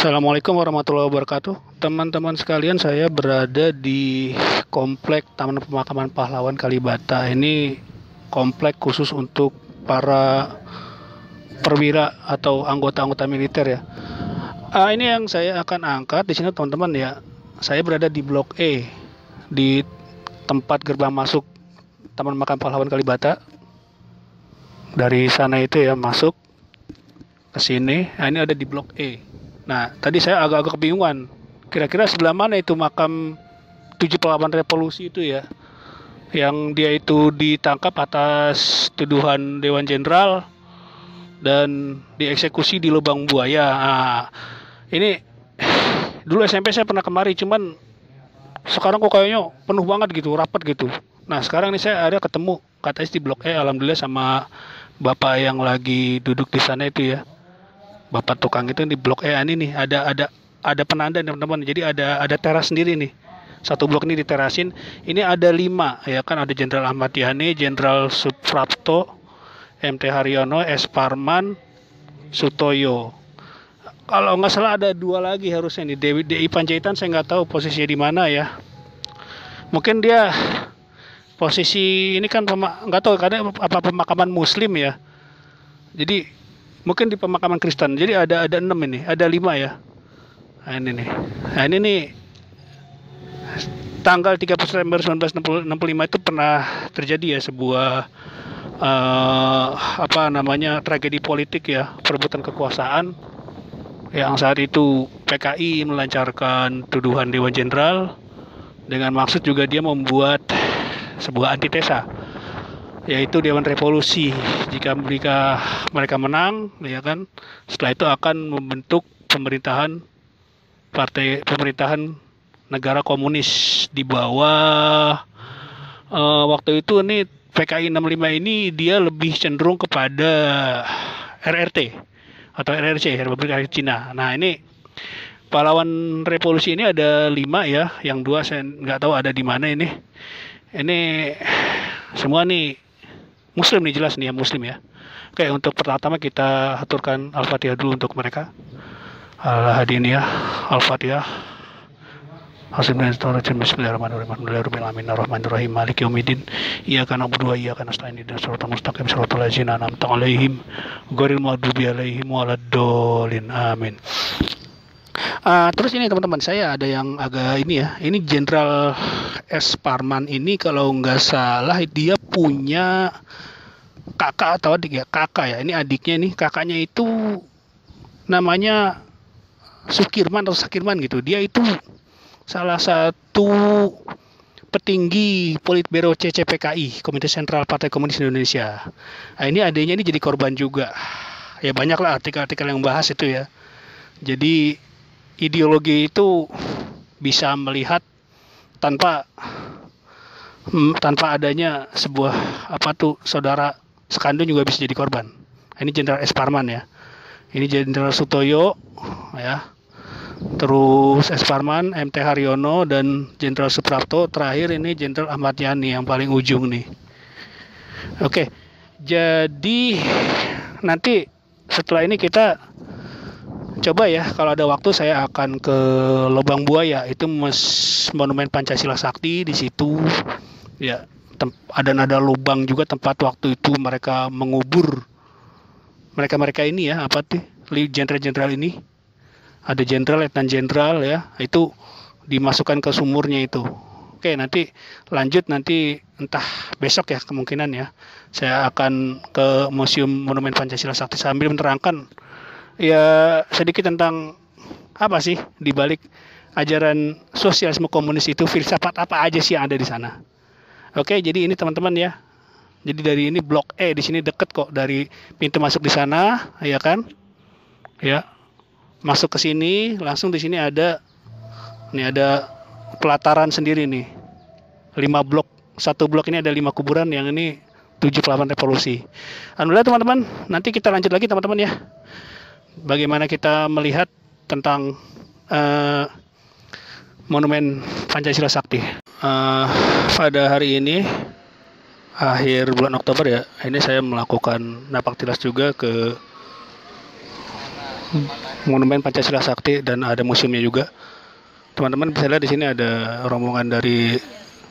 Assalamualaikum warahmatullahi wabarakatuh. Teman-teman sekalian, saya berada di komplek Taman Pemakaman Pahlawan Kalibata. Ini komplek khusus untuk para perwira atau anggota-anggota militer ya. Ini yang saya akan angkat di sini teman-teman ya. Saya berada di Blok E, di tempat gerbang masuk Taman Pemakaman Pahlawan Kalibata. Dari sana itu ya masuk ke sini. Nah, ini ada di Blok E. Nah, tadi saya agak-agak kebingungan. Kira-kira sebelah mana itu makam 7 pahlawan revolusi itu ya? Yang dia itu ditangkap atas tuduhan Dewan Jenderal dan dieksekusi di Lubang Buaya. Nah, ini dulu SMP saya pernah kemari, cuman sekarang kok kayaknya penuh banget gitu, rapat gitu. Nah, sekarang ini saya ada ketemu katanya di Blok E, alhamdulillah sama bapak yang lagi duduk di sana itu ya. Bapak tukang itu di Blok E ini nih ada penanda teman-teman. Jadi ada teras sendiri nih. Satu blok ini diterasin. Ini ada 5 ya kan, ada Jenderal Ahmad Yani, Jenderal Suprapto, MT Haryono, S Parman, Sutoyo. Kalau nggak salah ada 2 lagi harusnya nih. DI Panjaitan saya nggak tahu posisinya di mana ya. Mungkin dia posisi ini kan nggak tahu karena apa pemakaman Muslim ya. Jadi mungkin di pemakaman Kristen. Jadi ada 6 ini, ada 5 ya. Nah, ini nih. Nah, ini nih tanggal 30 September 1965 itu pernah terjadi ya sebuah tragedi politik ya, perebutan kekuasaan yang saat itu PKI melancarkan tuduhan Dewan Jenderal dengan maksud juga dia membuat sebuah antitesa, yaitu Dewan Revolusi. Jika mereka menang ya kan, setelah itu akan membentuk pemerintahan negara komunis di bawah waktu itu nih PKI 65 ini dia lebih cenderung kepada RRT atau RRC, Republik Rakyat Cina. Nah, ini pahlawan revolusi ini ada 5 ya, yang 2 saya nggak tahu ada di mana ini. Ini semua nih Muslim nih, jelas nih ya, Muslim ya. Oke, untuk pertama kita aturkan Al-Fatihah dulu untuk mereka. Al-Hadin ya, Al-Fatihah. Bismillahirrahmanirrahim. Ar-Rahmanir-Rahim. Maliki yaumiddin. Iyyaka na'budu wa iyyaka nasta'in. Ihdinas siratal mustaqim. Shiratal ladzina an'amta 'alaihim ghairil maghdubi 'alaihim waladdallin. Amin. Terus ini teman-teman, saya ada yang agak ini ya. Ini Jenderal S Parman ini kalau nggak salah dia punya kakak atau adik ya, kakak ya. Ini adiknya nih, kakaknya itu namanya Sukirman atau Sakirman gitu. Dia itu salah satu petinggi Politbiro CCPKI, Komite Sentral Partai Komunis Indonesia. Nah, ini adiknya ini jadi korban juga. Ya banyaklah artikel-artikel yang bahas itu ya. Jadi ideologi itu bisa melihat tanpa adanya sebuah saudara sekandung juga bisa jadi korban. Ini Jenderal S Parman ya. Ini Jenderal Sutoyo ya. Terus S Parman, MT Haryono dan Jenderal Suprapto. Terakhir ini Jenderal Ahmad Yani yang paling ujung nih. Oke. Jadi nanti setelah ini kita coba ya, kalau ada waktu saya akan ke Lubang Buaya, itu Monumen Pancasila Sakti di situ. Ya, ada lubang juga tempat waktu itu mereka mengubur mereka ini ya, jenderal-jenderal ini. Ada jenderal, letnan jenderal ya, itu dimasukkan ke sumurnya itu. Oke, nanti lanjut entah besok ya kemungkinan ya. Saya akan ke Museum Monumen Pancasila Sakti sambil menerangkan ya sedikit tentang apa sih di balik ajaran sosialisme komunis itu, filsafat apa aja sih yang ada di sana. Oke, jadi ini teman-teman ya. Jadi dari ini Blok E di sini deket kok dari pintu masuk di sana, ya kan? Ya. Masuk ke sini, langsung di sini ada pelataran sendiri nih. 5 blok. Satu blok ini ada 5 kuburan, yang ini 7 pahlawan revolusi. Alhamdulillah teman-teman, nanti kita lanjut lagi teman-teman ya. Bagaimana kita melihat tentang Monumen Pancasila Sakti. Pada hari ini akhir bulan Oktober ya, ini saya melakukan napak tilas juga ke Monumen Pancasila Sakti dan ada museumnya juga. Teman-teman bisa lihat di sini ada rombongan dari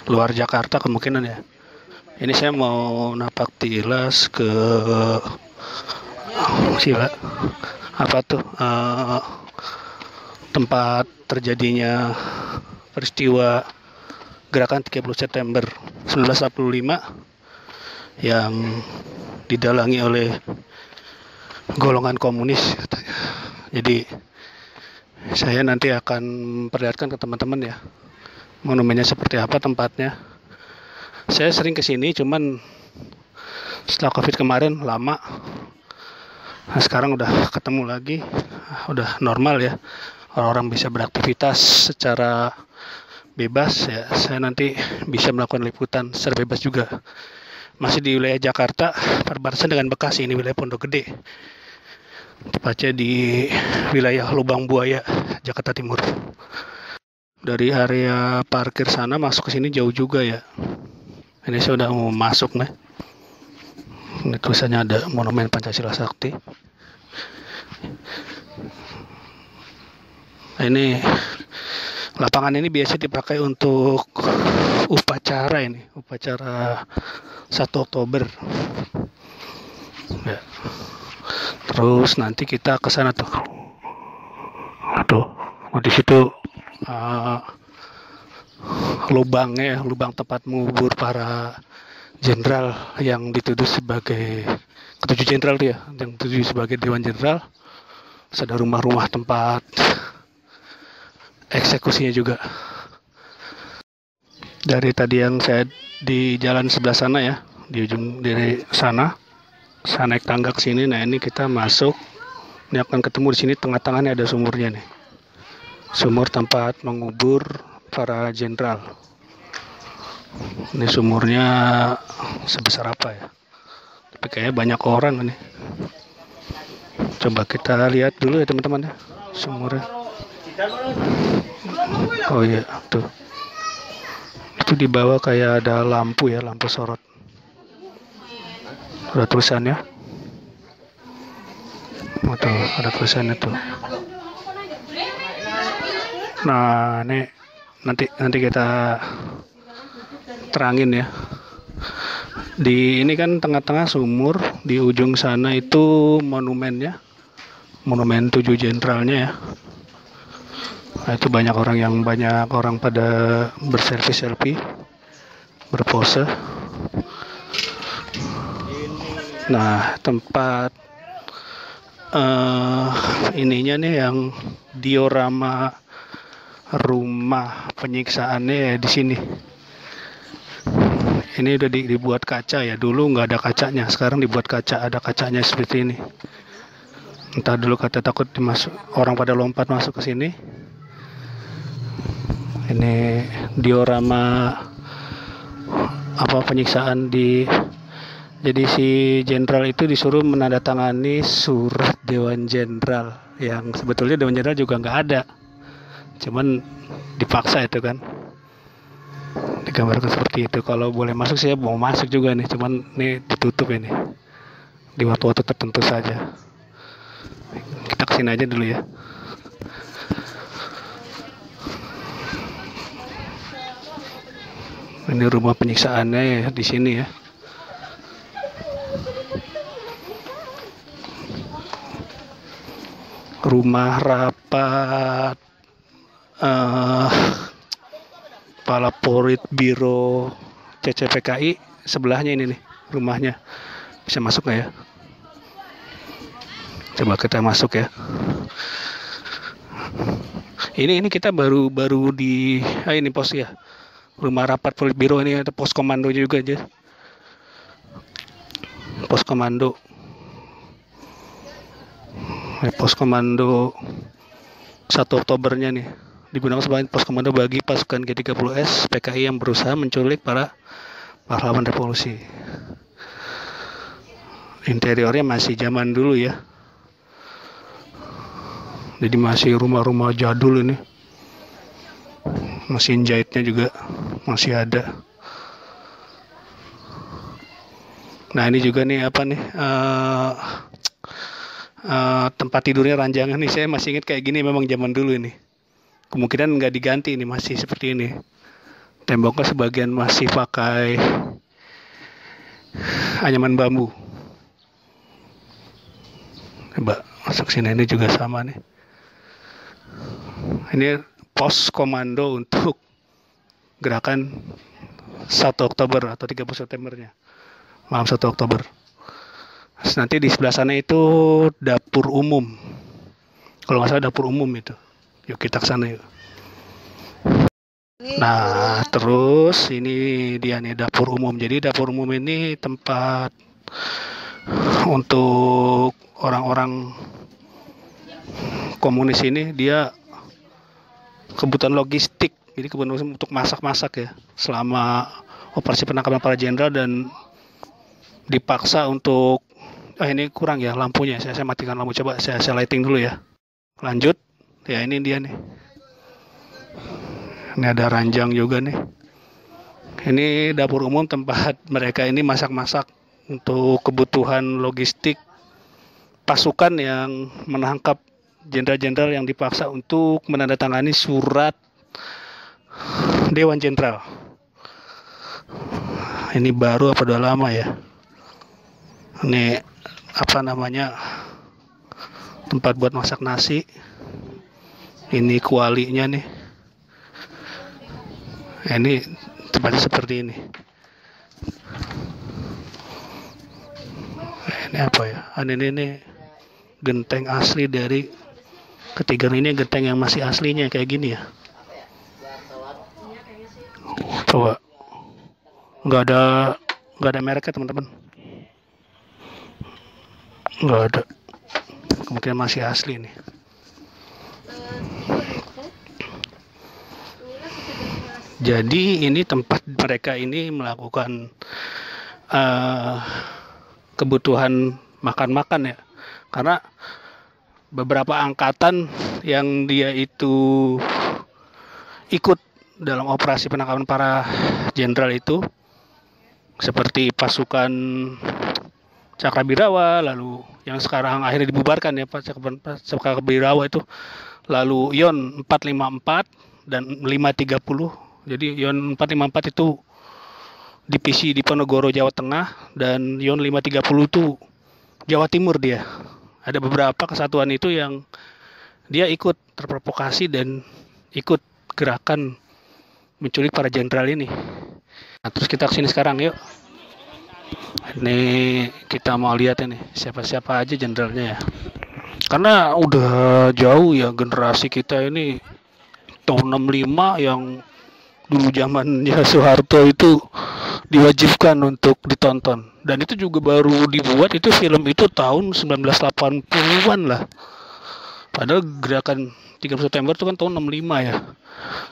luar Jakarta kemungkinan ya. Ini saya mau napak tilas ke sila apa tuh tempat terjadinya peristiwa gerakan 30 September 1945 yang didalangi oleh golongan komunis katanya. Jadi saya nanti akan perlihatkan ke teman-teman ya monumennya seperti apa, tempatnya. Saya sering kesini, cuman setelah COVID kemarin lama. Nah, sekarang udah ketemu lagi, udah normal ya. Orang-orang bisa beraktivitas secara bebas ya. Saya nanti bisa melakukan liputan secara bebas juga. Masih di wilayah Jakarta, perbatasan dengan Bekasi, ini wilayah Pondok Gede. Tepatnya di wilayah Lubang Buaya, Jakarta Timur. Dari area parkir sana masuk ke sini jauh juga ya. Ini saya udah mau masuk nih. Ini tulisannya ada Monumen Pancasila Sakti. Nah, ini lapangan ini biasa dipakai untuk upacara ini, upacara 1 Oktober. Ya. Terus nanti kita ke sana tuh. Tuh, di situ lubangnya, lubang tempat mengubur para jenderal yang dituduh sebagai ketujuh jenderal dia, yang dituduh sebagai Dewan Jenderal. Terus ada rumah-rumah tempat eksekusinya juga. Dari tadi yang saya di jalan sebelah sana ya, di ujung dari sana, saya naik tangga ke sini. Nah ini kita masuk, ini akan ketemu di sini tengah-tengahnya ada sumurnya nih, sumur tempat mengubur para jenderal. Ini sumurnya sebesar apa ya? Tapi kayaknya banyak orang nih. Coba kita lihat dulu ya teman-teman ya, sumurnya. Oh iya, tuh. Itu di bawah kayak ada lampu ya, lampu sorot. Ada tulisannya. Oh, tuh, ada tulisannya tuh. Nah, ini nanti kita terangin ya. Ini kan tengah-tengah sumur, di ujung sana itu monumennya. Monumen 7 jenderalnya ya. Nah, itu banyak orang pada berselfie, berpose. Nah, tempat ininya nih yang diorama rumah penyiksaannya ya di sini. Ini udah dibuat kaca ya. Dulu nggak ada kacanya, sekarang dibuat kaca, ada kacanya seperti ini. Entah dulu kata takut orang pada lompat masuk ke sini. Ini diorama apa penyiksaan jadi si jenderal itu disuruh menandatangani surat Dewan Jenderal yang sebetulnya Dewan Jenderal juga nggak ada, cuman dipaksa itu kan, digambarkan seperti itu. Kalau boleh masuk saya mau masuk juga nih, cuman ini ditutup ini di waktu-waktu tertentu saja. Kita kesini aja dulu ya. Ini rumah penyiksaannya ya di sini ya. Rumah rapat Kepala Politbiro CCPKI sebelahnya ini nih rumahnya. Bisa masuk nggak ya? Coba kita masuk ya. Ini kita baru di ini pos ya. Rumah rapat Politbiro, ini ada pos komando juga aja. Pos komando. Pos komando 1 Oktobernya nih. Digunakan sebagai pos komando bagi pasukan G30S PKI yang berusaha menculik para pahlawan revolusi. Interiornya masih zaman dulu ya. Jadi masih rumah-rumah jadul ini. Mesin jahitnya juga masih ada. Nah ini juga nih apa nih tempat tidurnya ranjangan nih. Saya masih ingat kayak gini memang zaman dulu ini. Kemungkinan nggak diganti ini, masih seperti ini. Temboknya sebagian masih pakai anyaman bambu. Coba masuk sini, ini juga sama nih. Ini pos komando untuk gerakan 1 Oktober atau 30 Septembernya. Malam 1 Oktober. Terus nanti di sebelah sana itu dapur umum. Kalau nggak salah dapur umum itu. Yuk kita ke sana yuk. Nah, terus ini dia nih dapur umum. Jadi dapur umum ini tempat untuk orang-orang komunis ini, dia kebutuhan logistik. Jadi kebutuhan untuk masak-masak ya selama operasi penangkapan para jenderal, dan dipaksa untuk ini kurang ya lampunya. Saya matikan lampu, coba saya lighting dulu ya. Lanjut. Ya ini dia nih. Ini ada ranjang juga nih. Ini dapur umum tempat mereka ini masak-masak untuk kebutuhan logistik pasukan yang menangkap jenderal-jenderal yang dipaksa untuk menandatangani surat Dewan Jenderal. Ini baru apa udah lama ya? Ini apa namanya? Tempat buat masak nasi. Ini kualinya nih. Ini tempatnya seperti ini. Ini apa ya? Ini genteng asli dari ketiga. Ini genteng yang masih aslinya kayak gini ya. Coba. Nggak ada mereknya teman-teman. Nggak ada. Kemungkinan masih asli nih. Jadi ini tempat mereka ini melakukan kebutuhan makan-makan ya. Karena beberapa angkatan yang dia itu ikut dalam operasi penangkapan para jenderal itu, seperti pasukan Cakrabirawa, lalu yang sekarang akhirnya dibubarkan ya, pasukan Cakrabirawa itu, lalu Yon 454 dan 530. Jadi Yon 454 itu divisi di Ponorogo, Jawa Tengah, dan Yon 530 itu Jawa Timur dia. Ada beberapa kesatuan itu yang dia ikut terprovokasi dan ikut gerakan menculik para jenderal ini. Nah, terus kita kesini sekarang yuk. Ini kita mau lihat ini siapa-siapa aja jenderalnya ya. Karena udah jauh ya generasi kita ini, tahun 65 yang dulu zamannya Soeharto itu diwajibkan untuk ditonton. Dan itu juga baru dibuat, itu film itu tahun 1980-an lah. Padahal gerakan 30 September itu kan tahun 65 ya.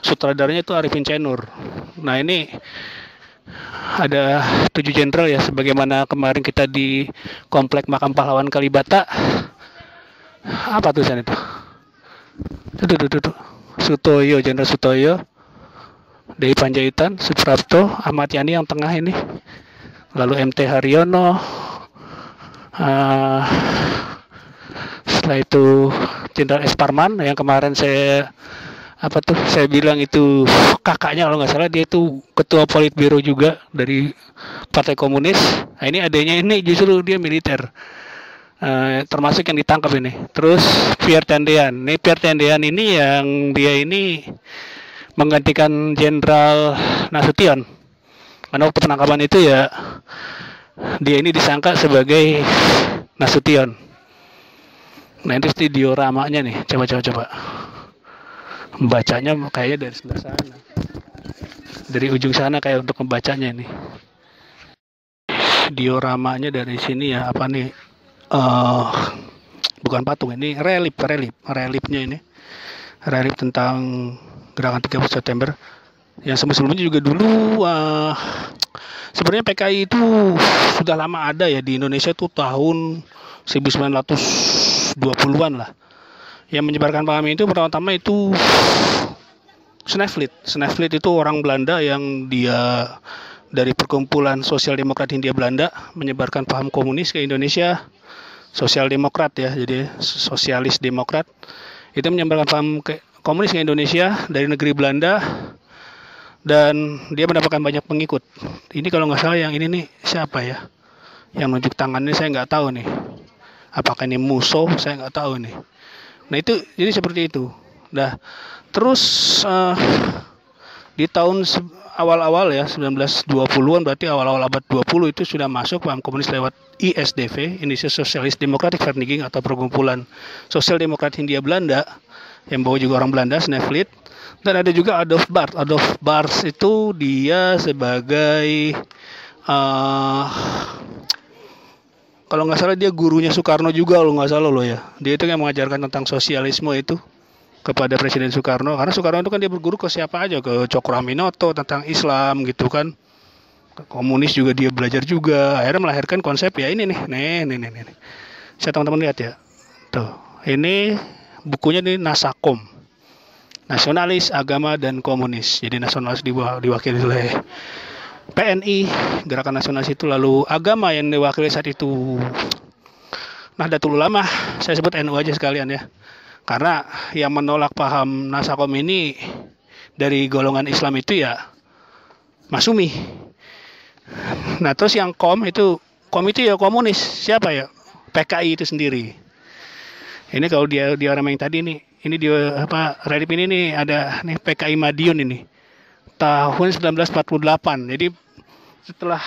Sutradaranya itu Arifin Cenur. Nah ini ada 7 jenderal ya, sebagaimana kemarin kita di Komplek Makam Pahlawan Kalibata. Apa tulisan itu? Tuh. Sutoyo, Jenderal Sutoyo, Dei Panjaitan, Suprapto, Ahmad Yani yang tengah ini, lalu MT Haryono, setelah itu Jenderal S. Parman yang kemarin saya bilang itu kakaknya, kalau nggak salah dia itu ketua Politbiro juga dari Partai Komunis. Nah ini adanya ini justru dia militer, termasuk yang ditangkap ini. Terus Pierre Tendean, ini yang dia ini menggantikan Jenderal Nasution. Karena waktu penangkapan itu ya dia ini disangka sebagai Nasution. Nah itu dioramanya nih, coba. Membacanya kayaknya dari sebelah sana, dari ujung sana kayak untuk membacanya nih. Dioramanya dari sini ya, apa nih? Bukan patung, ini relipnya ini. Relip tentang gerakan 30 September. Yang sebelumnya juga dulu sebenarnya PKI itu sudah lama ada ya di Indonesia tuh tahun 1920-an lah. Yang menyebarkan paham itu pertama-tama itu Sneflit itu orang Belanda yang dia dari perkumpulan Sosial Demokrat Hindia Belanda menyebarkan paham komunis ke Indonesia. sosial demokrat ya, jadi sosialis demokrat. Itu menyebarkan paham komunis ke Indonesia dari negeri Belanda, dan dia mendapatkan banyak pengikut. Ini kalau nggak salah yang ini nih siapa ya? Yang nunjuk tangannya saya nggak tahu nih. Apakah ini Musso? Saya nggak tahu nih. Nah itu jadi seperti itu. Nah terus di tahun awal-awal ya 1920-an, berarti awal-awal abad 20 itu sudah masuk paham komunis lewat ISDV, Indonesia Socialist Democratic Vereniging, atau perkumpulan sosial demokrat Hindia Belanda yang bawa juga orang Belanda, Snevely. Dan ada juga Adolf Barth. Adolf Barth itu dia sebagai kalau nggak salah dia gurunya Soekarno juga, kalau nggak salah loh ya. Dia itu yang mengajarkan tentang sosialisme itu kepada Presiden Soekarno, karena Soekarno itu kan dia berguru ke siapa aja, ke Cokroaminoto tentang Islam gitu kan, komunis juga dia belajar juga, akhirnya melahirkan konsep ya ini nih, nih. Saya teman-teman lihat ya, tuh ini bukunya nih Nasakom, Nasionalis, Agama dan Komunis. Jadi nasionalis diwakili oleh PNI, Gerakan Nasionalis itu, lalu agama yang diwakili saat itu Nahdlatul Ulama, saya sebut NU aja sekalian ya. Karena yang menolak paham Nasakom ini dari golongan Islam itu ya Masumi. Nah terus yang kom itu ya komunis. Siapa ya? PKI itu sendiri. Ini kalau dia orang yang tadi nih, ini dia Radip ini nih ada nih PKI Madiun ini tahun 1948. Jadi setelah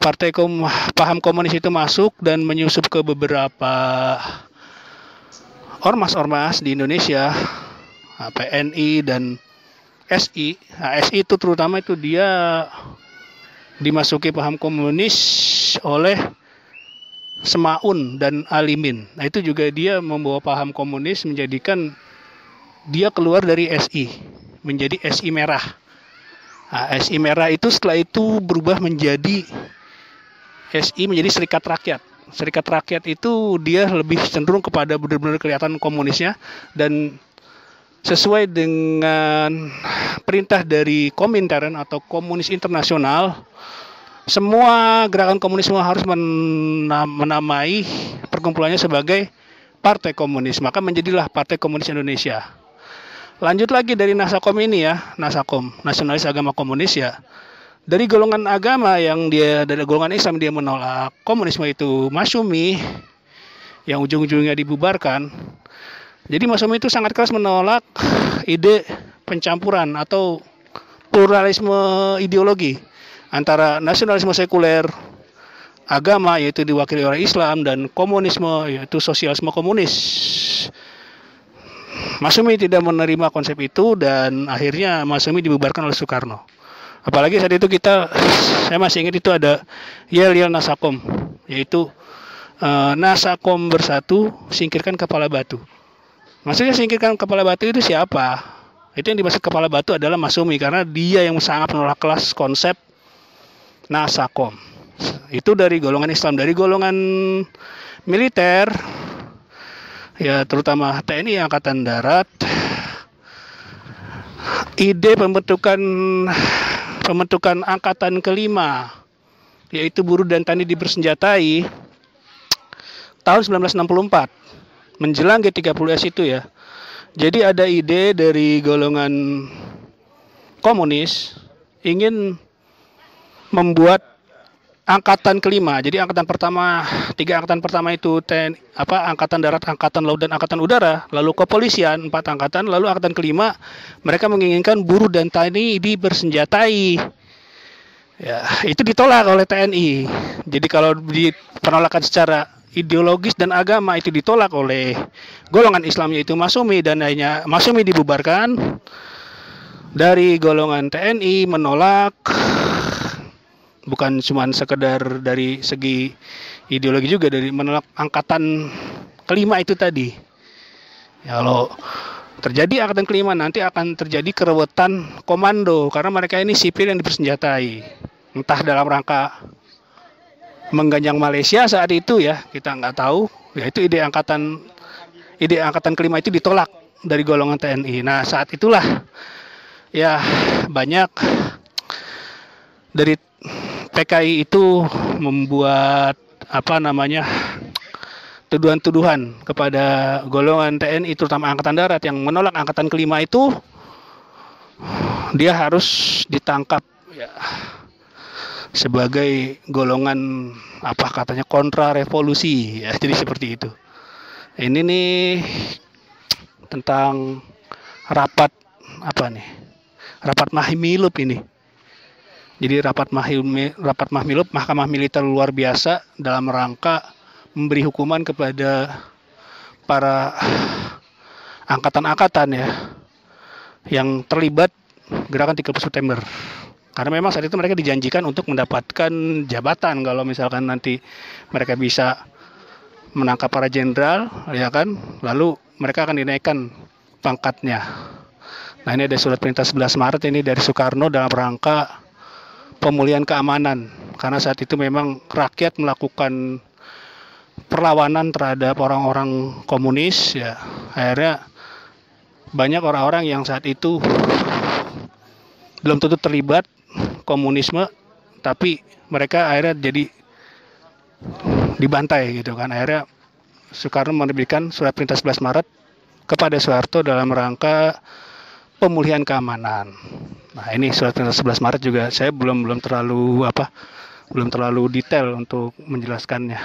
partai paham komunis itu masuk dan menyusup ke beberapa ormas-ormas di Indonesia, PNI dan SI. Nah, SI itu terutama itu dia dimasuki paham komunis oleh Semaun dan Alimin. Nah itu juga dia membawa paham komunis, menjadikan dia keluar dari SI menjadi SI Merah. Nah, SI Merah itu setelah itu berubah menjadi SI, menjadi Serikat Rakyat. Serikat Rakyat itu dia lebih cenderung kepada benar-benar kelihatan komunisnya, dan sesuai dengan perintah dari Komintern atau Komunis Internasional, semua gerakan komunisme harus menamai perkumpulannya sebagai Partai Komunis. Maka menjadilah Partai Komunis Indonesia. Lanjut lagi dari Nasakom ini ya, Nasakom, Nasionalis Agama Komunis ya. Dari golongan agama yang dari golongan Islam dia menolak komunisme itu Masyumi, yang ujung-ujungnya dibubarkan. Jadi Masyumi itu sangat keras menolak ide pencampuran atau pluralisme ideologi antara nasionalisme sekuler, agama yaitu diwakili oleh Islam, dan komunisme yaitu sosialisme komunis. Masyumi tidak menerima konsep itu dan akhirnya Masyumi dibubarkan oleh Soekarno. Apalagi saat itu saya masih ingat itu ada Yel Nasakom, yaitu Nasakom bersatu, singkirkan kepala batu. Maksudnya singkirkan kepala batu itu siapa? Itu yang dimaksud kepala batu adalah Masyumi, karena dia yang sangat menolak keras konsep Nasakom. Itu dari golongan Islam. Dari golongan militer ya, terutama TNI Angkatan Darat, ide pembentukan angkatan kelima, yaitu buruh dan tani dibersenjatai, tahun 1964 menjelang G30S itu ya. Jadi ada ide dari golongan komunis ingin membuat angkatan kelima. Jadi angkatan pertama, 3 angkatan pertama itu angkatan darat, angkatan laut dan angkatan udara, lalu kepolisian 4 angkatan, lalu angkatan kelima mereka menginginkan buruh dan tani dibersenjatai. Ya, itu ditolak oleh TNI. Jadi kalau di penolakan secara ideologis dan agama itu ditolak oleh golongan Islam yaitu Masyumi, dan akhirnya Masyumi dibubarkan. Dari golongan TNI menolak, bukan cuma sekedar dari segi ideologi, juga dari menolak angkatan kelima itu tadi. Ya, kalau terjadi angkatan kelima nanti akan terjadi kerewetan komando, karena mereka ini sipil yang dipersenjatai, entah dalam rangka mengganjang Malaysia saat itu ya, kita nggak tahu. Ya, itu ide angkatan kelima itu ditolak dari golongan TNI. Nah saat itulah ya banyak dari PKI itu membuat tuduhan-tuduhan kepada golongan TNI terutama Angkatan Darat yang menolak Angkatan Kelima itu, dia harus ditangkap ya, sebagai golongan apa katanya kontra revolusi ya, jadi seperti itu. Ini nih tentang rapat apa nih? Rapat Mahmilup ini. Jadi rapat Mahmilup Mahkamah Militer luar biasa dalam rangka memberi hukuman kepada para angkatan-angkatan ya yang terlibat gerakan 30 September. Karena memang saat itu mereka dijanjikan untuk mendapatkan jabatan kalau misalkan nanti mereka bisa menangkap para jenderal, ya kan? Lalu mereka akan dinaikkan pangkatnya. Nah, ini ada surat perintah 11 Maret ini dari Soekarno dalam rangka pemulihan keamanan. Karena saat itu memang rakyat melakukan perlawanan terhadap orang-orang komunis ya. Akhirnya banyak orang-orang yang saat itu belum tentu terlibat komunisme, tapi mereka akhirnya jadi dibantai gitu kan. Akhirnya Soekarno menerbitkan surat perintah 11 Maret kepada Soeharto dalam rangka pemulihan keamanan. Nah, ini surat perintah 11 Maret juga saya belum terlalu detail untuk menjelaskannya.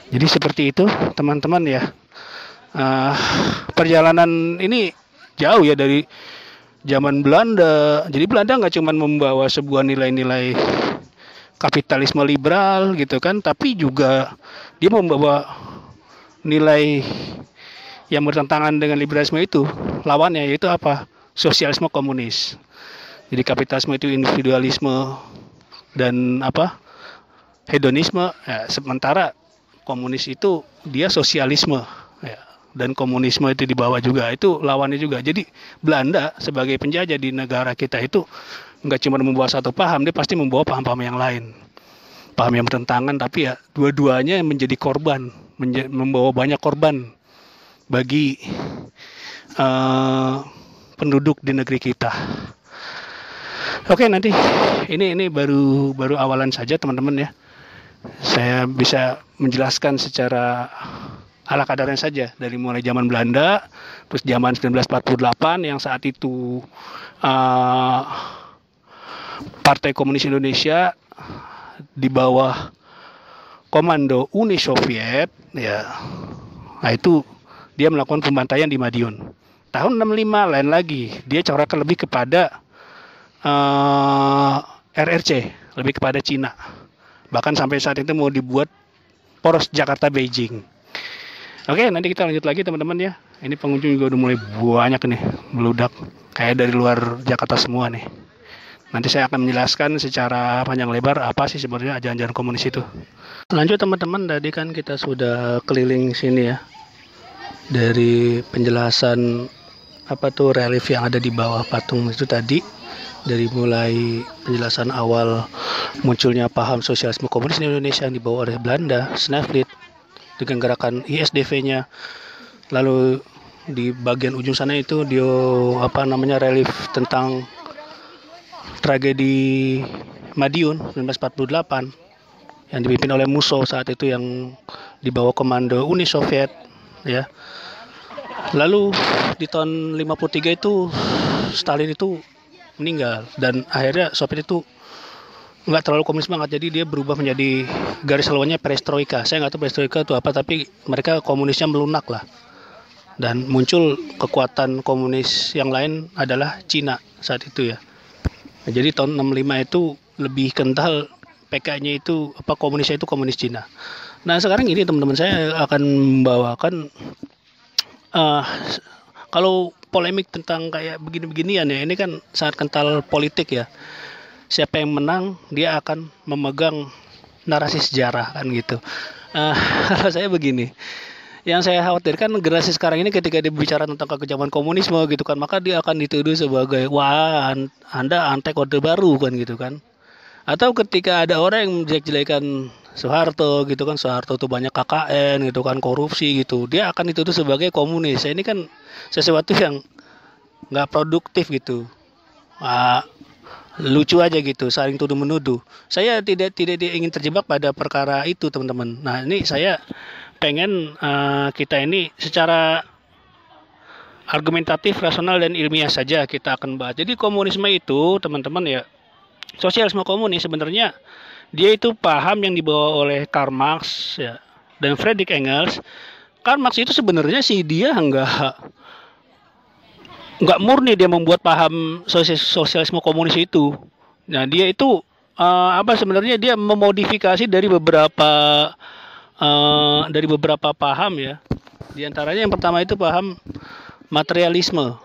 Jadi seperti itu teman-teman ya. Perjalanan ini jauh ya dari zaman Belanda. Jadi Belanda nggak cuma membawa sebuah nilai-nilai kapitalisme liberal gitu kan, tapi juga dia membawa nilai yang bertentangan dengan liberalisme itu. Lawannya yaitu apa? Sosialisme komunis. Jadi kapitalisme itu individualisme dan apa? Hedonisme. Ya, sementara komunis itu dia sosialisme. Ya. Dan komunisme itu dibawa juga, itu lawannya juga. Jadi Belanda sebagai penjajah di negara kita itu nggak cuma membawa satu paham, dia pasti membawa paham-paham yang lain, paham yang bertentangan, tapi ya dua-duanya menjadi korban, membawa banyak korban bagi penduduk di negeri kita. Oke, nanti ini baru awalan saja teman-teman ya. Saya bisa menjelaskan secara ala kadarnya saja dari mulai zaman Belanda, terus zaman 1948 yang saat itu Partai Komunis Indonesia di bawah komando Uni Soviet ya. Nah, itu dia melakukan pembantaian di Madiun. Tahun 65 lain lagi, dia corakkan lebih kepada RRC, lebih kepada Cina. Bahkan sampai saat itu mau dibuat poros Jakarta Beijing. Oke, nanti kita lanjut lagi teman-teman ya. Ini pengunjung juga udah mulai banyak nih, meludak. Kayak dari luar Jakarta semua nih. Nanti saya akan menjelaskan secara panjang lebar apa sih sebenarnya ajaran-ajaran komunis itu. Lanjut teman-teman, tadi kan kita sudah keliling sini ya. Dari penjelasan apa tuh relief yang ada di bawah patung itu tadi. Dari mulai penjelasan awal munculnya paham sosialisme komunis di Indonesia yang dibawa oleh Belanda, Snevely, dengan gerakan ISDV-nya. Lalu di bagian ujung sana itu dia relief tentang tragedi Madiun 1948 yang dipimpin oleh Musso saat itu yang dibawa komando Uni Soviet ya. Lalu di tahun 53 itu Stalin itu meninggal dan akhirnya Soviet itu nggak terlalu komunis banget, jadi dia berubah menjadi garis haluannya perestroika. Saya nggak tahu perestroika itu apa, tapi mereka komunisnya melunak lah. Dan muncul kekuatan komunis yang lain adalah Cina saat itu ya. Nah, jadi tahun 65 itu lebih kental PK-nya itu komunisnya itu komunis Cina. Nah sekarang ini teman-teman saya akan membawakan kalau polemik tentang kayak begini-beginian ya, ini kan sangat kental politik ya. Siapa yang menang dia akan memegang narasi sejarah kan gitu. Kalau saya begini, yang saya khawatirkan generasi sekarang ini ketika dia bicara tentang kekejaman komunisme gitu kan, maka dia akan dituduh sebagai wah Anda antek orde baru kan gitu kan. Atau ketika ada orang yang menjelek-jelekan Soeharto gitu kan, Soeharto tuh banyak KKN gitu kan, korupsi gitu, dia akan dituduh sebagai komunis. Ini kan sesuatu yang nggak produktif gitu. Lucu aja gitu, saling tuduh menuduh. Saya tidak ingin terjebak pada perkara itu teman-teman. Nah ini saya pengen kita ini secara argumentatif, rasional, dan ilmiah saja kita akan bahas. Jadi komunisme itu, teman-teman ya, sosialisme komunis sebenarnya dia itu paham yang dibawa oleh Karl Marx ya, dan Friedrich Engels. Karl Marx itu sebenarnya sih dia nggak murni dia membuat paham sosialisme komunis itu. Nah dia itu sebenarnya dia memodifikasi dari beberapa paham ya. Di antaranya yang pertama itu paham materialisme.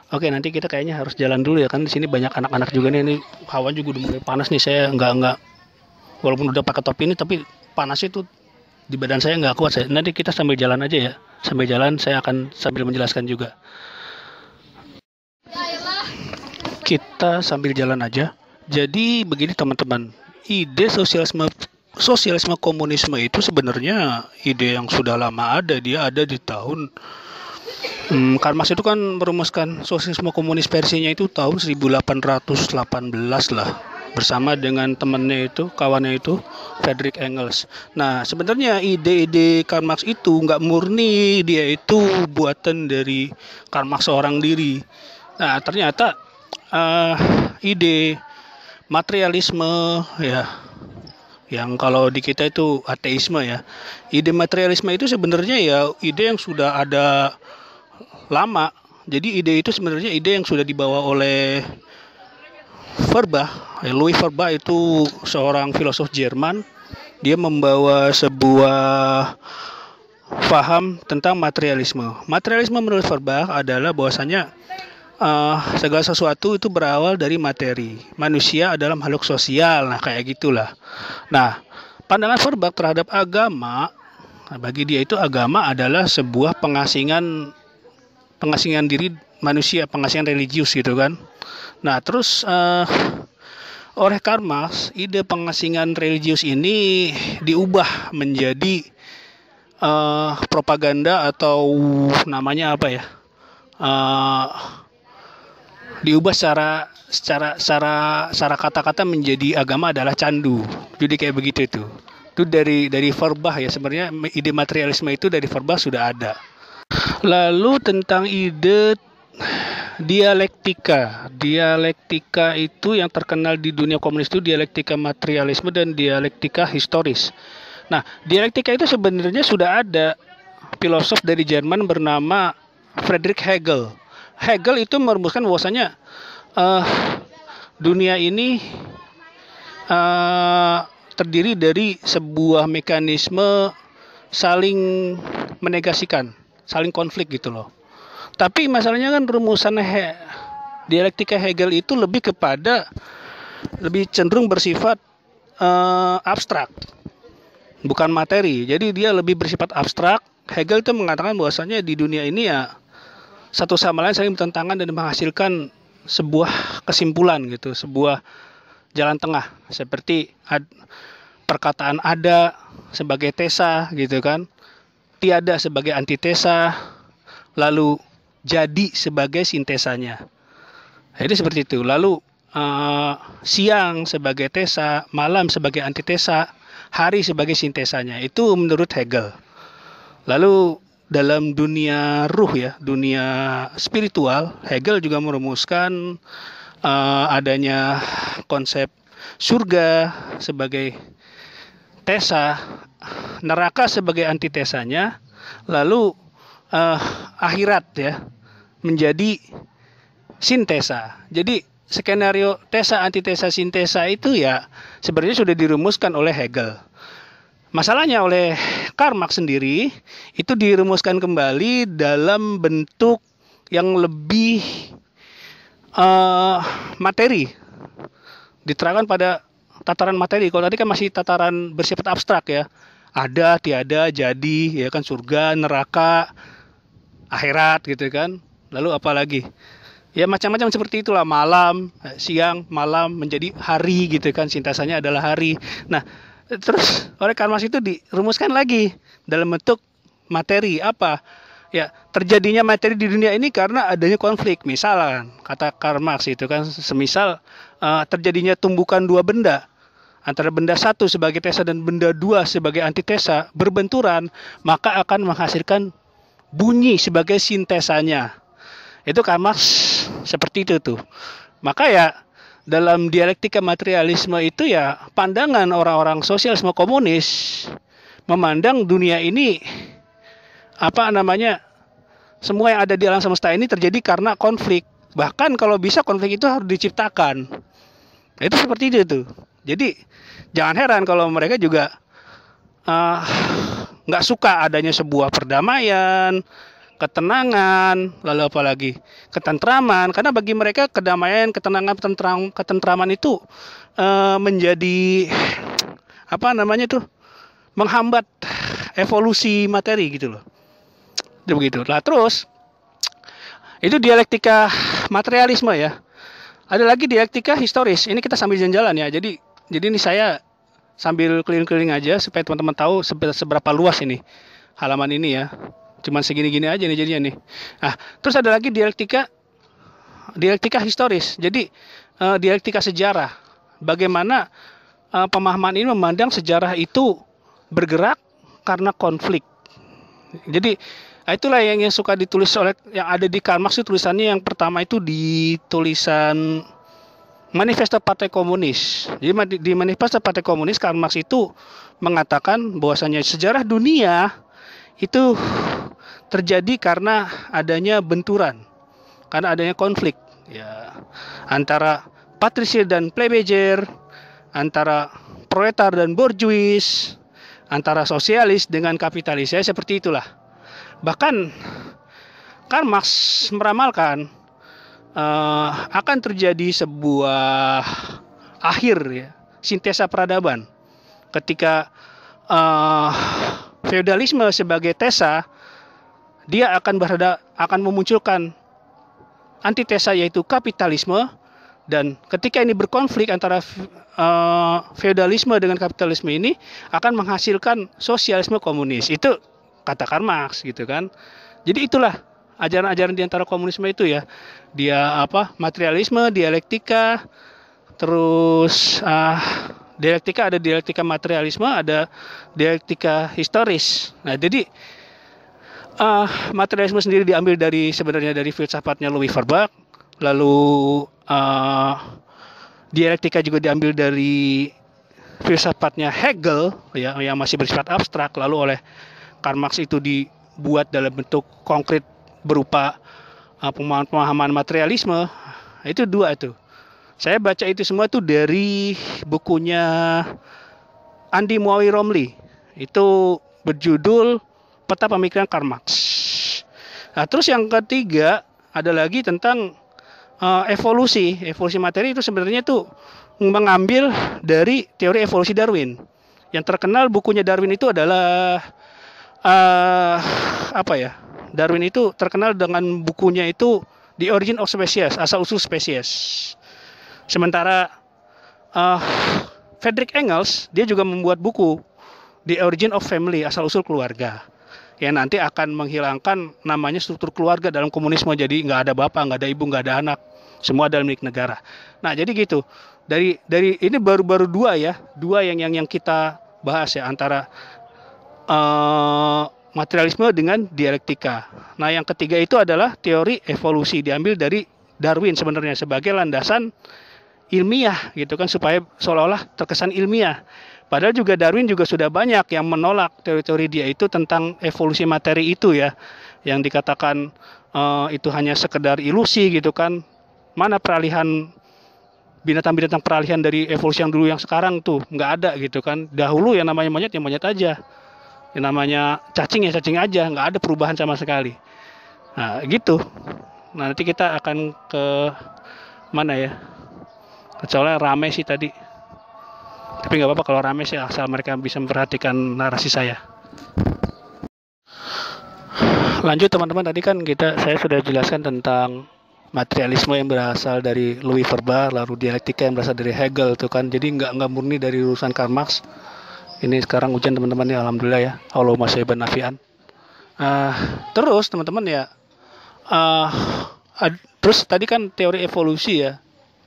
Oke, nanti kita kayaknya harus jalan dulu ya, kan di sini banyak anak-anak juga nih. Ini hawa juga udah mulai panas nih. Saya nggak walaupun udah pakai topi ini, tapi panasnya tuh di badan saya nggak kuat. Nanti kita sambil jalan aja ya. Sambil jalan saya akan sambil menjelaskan juga. Kita sambil jalan aja. Jadi begini teman-teman, ide sosialisme komunisme itu sebenarnya ide yang sudah lama ada. Dia ada di tahun Karl Marx itu kan merumuskan sosialisme komunis versinya itu tahun 1818 lah, bersama dengan temannya itu, kawannya itu, Friedrich Engels. Nah, sebenarnya ide-ide Karl Marx itu nggak murni, dia itu buatan dari Karl Marx seorang diri. Nah, ternyata ide materialisme ya, yang kalau di kita itu ateisme ya, ide materialisme itu sebenarnya ya ide yang sudah ada lama. Jadi ide itu sebenarnya ide yang sudah dibawa oleh Feuerbach. Louis Feuerbach itu seorang filosof Jerman. Dia membawa sebuah paham tentang materialisme. Materialisme menurut Feuerbach adalah bahwasanya segala sesuatu itu berawal dari materi. Manusia adalah makhluk sosial. Nah, kayak gitulah. Nah, pandangan Feuerbach terhadap agama, bagi dia itu agama adalah sebuah pengasingan diri manusia, pengasingan religius gitu kan. Nah terus oleh Karl Marx, ide pengasingan religius ini diubah menjadi propaganda, atau namanya apa ya, diubah secara kata-kata menjadi agama adalah candu. Jadi kayak begitu itu dari Feuerbach ya. Sebenarnya ide materialisme itu dari Feuerbach sudah ada. Lalu tentang ide dialektika. Dialektika itu yang terkenal di dunia komunis itu dialektika materialisme dan dialektika historis. Nah, dialektika itu sebenarnya sudah ada filosof dari Jerman bernama Friedrich Hegel. Hegel itu merumuskan bahwasanya dunia ini terdiri dari sebuah mekanisme saling menegasikan, saling konflik gitu loh. Tapi masalahnya kan rumusan dialektika Hegel itu lebih cenderung bersifat abstrak, bukan materi. Jadi dia lebih bersifat abstrak. Hegel itu mengatakan bahwasanya di dunia ini ya satu sama lain saling bertentangan dan menghasilkan sebuah kesimpulan gitu, sebuah jalan tengah, seperti perkataan ada sebagai tesa gitu kan, tiada sebagai antitesa, lalu jadi sebagai sintesanya. Jadi seperti itu. Lalu siang sebagai tesa, malam sebagai antitesa, hari sebagai sintesanya. Itu menurut Hegel. Lalu dalam dunia ruh ya, dunia spiritual, Hegel juga merumuskan adanya konsep surga sebagai tesa, neraka sebagai antitesanya, lalu akhirat ya menjadi sintesa. Jadi skenario tesa, antitesa, sintesa itu ya sebenarnya sudah dirumuskan oleh Hegel. Masalahnya oleh Karl Marx sendiri itu dirumuskan kembali dalam bentuk yang lebih materi, diterangkan pada tataran materi. Kalau tadi kan masih tataran bersifat abstrak ya, ada, tiada, jadi, ya kan, surga, neraka, akhirat gitu kan. Lalu apa lagi? Ya macam-macam seperti itulah, malam, siang, malam menjadi hari gitu kan, sintesanya adalah hari. Nah, terus oleh Karl Marx itu dirumuskan lagi dalam bentuk materi. Apa? Ya, terjadinya materi di dunia ini karena adanya konflik. Misalkan kata Karl Marx itu kan, semisal terjadinya tumbukan dua benda, antara benda satu sebagai tesa dan benda dua sebagai antitesa berbenturan, maka akan menghasilkan bunyi sebagai sintesanya. Itu Karl Marx seperti itu tuh. Maka ya dalam dialektika materialisme itu ya pandangan orang-orang sosialisme komunis memandang dunia ini semua yang ada di alam semesta ini terjadi karena konflik. Bahkan kalau bisa konflik itu harus diciptakan. Itu seperti itu tuh. Jadi jangan heran kalau mereka juga nggak suka adanya sebuah perdamaian, ketenangan, lalu apalagi ketentraman. Karena bagi mereka kedamaian, ketenangan, ketentraman itu menjadi menghambat evolusi materi gitu loh. Itu begitu. Lah terus itu dialektika materialisme ya. Ada lagi dialektika historis. Ini kita sambil jalan-jalan ya. Jadi ini saya sambil keliling-keliling aja supaya teman-teman tahu seberapa luas ini halaman ini ya. Cuman segini-gini aja nih jadinya nih. Nah, terus ada lagi dialektika historis. Jadi dialektika sejarah. Bagaimana pemahaman ini memandang sejarah itu bergerak karena konflik. Jadi itulah yang suka ditulis oleh yang ada di Karl Marx itu tulisannya yang pertama itu di tulisan Manifesto Partai Komunis. Jadi di Manifesto Partai Komunis Karl Marx itu mengatakan bahwasanya sejarah dunia itu terjadi karena adanya benturan, karena adanya konflik ya antara patrisil dan plebejer, antara proletar dan borjuis, antara sosialis dengan kapitalis. Ya seperti itulah. Bahkan Karl Marx meramalkan akan terjadi sebuah akhir ya, sintesa peradaban ketika feodalisme sebagai tesa dia akan memunculkan antitesa yaitu kapitalisme, dan ketika ini berkonflik antara feodalisme dengan kapitalisme ini akan menghasilkan sosialisme komunis. Itu kata Karl Marx gitu kan. Jadi itulah ajaran-ajaran di antara komunisme itu ya. Dia materialisme, dialektika, terus dialektika, ada dialektika materialisme, ada dialektika historis. Nah, jadi materialisme sendiri diambil sebenarnya dari filsafatnya Louis Feuerbach, lalu dialektika juga diambil dari filsafatnya Hegel ya, yang masih bersifat abstrak, lalu oleh Karl Marx itu dibuat dalam bentuk konkret berupa pemahaman materialisme. Itu dua itu. Saya baca itu semua itu dari bukunya Andy Muawi Romli. Itu berjudul Peta Pemikiran Karl Marx. Nah, terus yang ketiga ada lagi tentang evolusi materi. Itu sebenarnya itu mengambil dari teori evolusi Darwin. Yang terkenal bukunya Darwin itu adalah Darwin itu terkenal dengan bukunya itu The Origin of Species, asal-usul spesies. Sementara Friedrich Engels dia juga membuat buku The Origin of Family, asal-usul keluarga, yang nanti akan menghilangkan namanya struktur keluarga dalam komunisme. Jadi nggak ada bapak, nggak ada ibu, nggak ada anak, semua dalam milik negara. Nah jadi gitu. Dari ini baru dua yang kita bahas ya, antara materialisme dengan dialektika. Nah yang ketiga itu adalah teori evolusi, diambil dari Darwin sebenarnya sebagai landasan ilmiah gitu kan, supaya seolah-olah terkesan ilmiah. Padahal juga Darwin juga sudah banyak yang menolak teori-teori dia itu tentang evolusi materi itu ya, yang dikatakan itu hanya sekedar ilusi gitu kan. Mana peralihan binatang-binatang peralihan dari evolusi yang dulu yang sekarang tuh nggak ada gitu kan. Dahulu yang namanya monyet ya monyet aja, yang namanya cacing ya cacing aja, nggak ada perubahan sama sekali. Nah gitu. Nah nanti kita akan ke mana ya, soalnya rame sih tadi, tapi nggak apa-apa kalau rame sih, asal mereka bisa memperhatikan narasi saya. Lanjut teman-teman, tadi kan saya sudah jelaskan tentang materialisme yang berasal dari Louis Feuerbach, lalu dialektika yang berasal dari Hegel tuh kan. Jadi nggak murni dari urusan Karl Marx. Ini sekarang ujian teman-teman ya, alhamdulillah ya. Allahumma sholli nafian. Terus teman-teman ya, terus tadi kan teori evolusi ya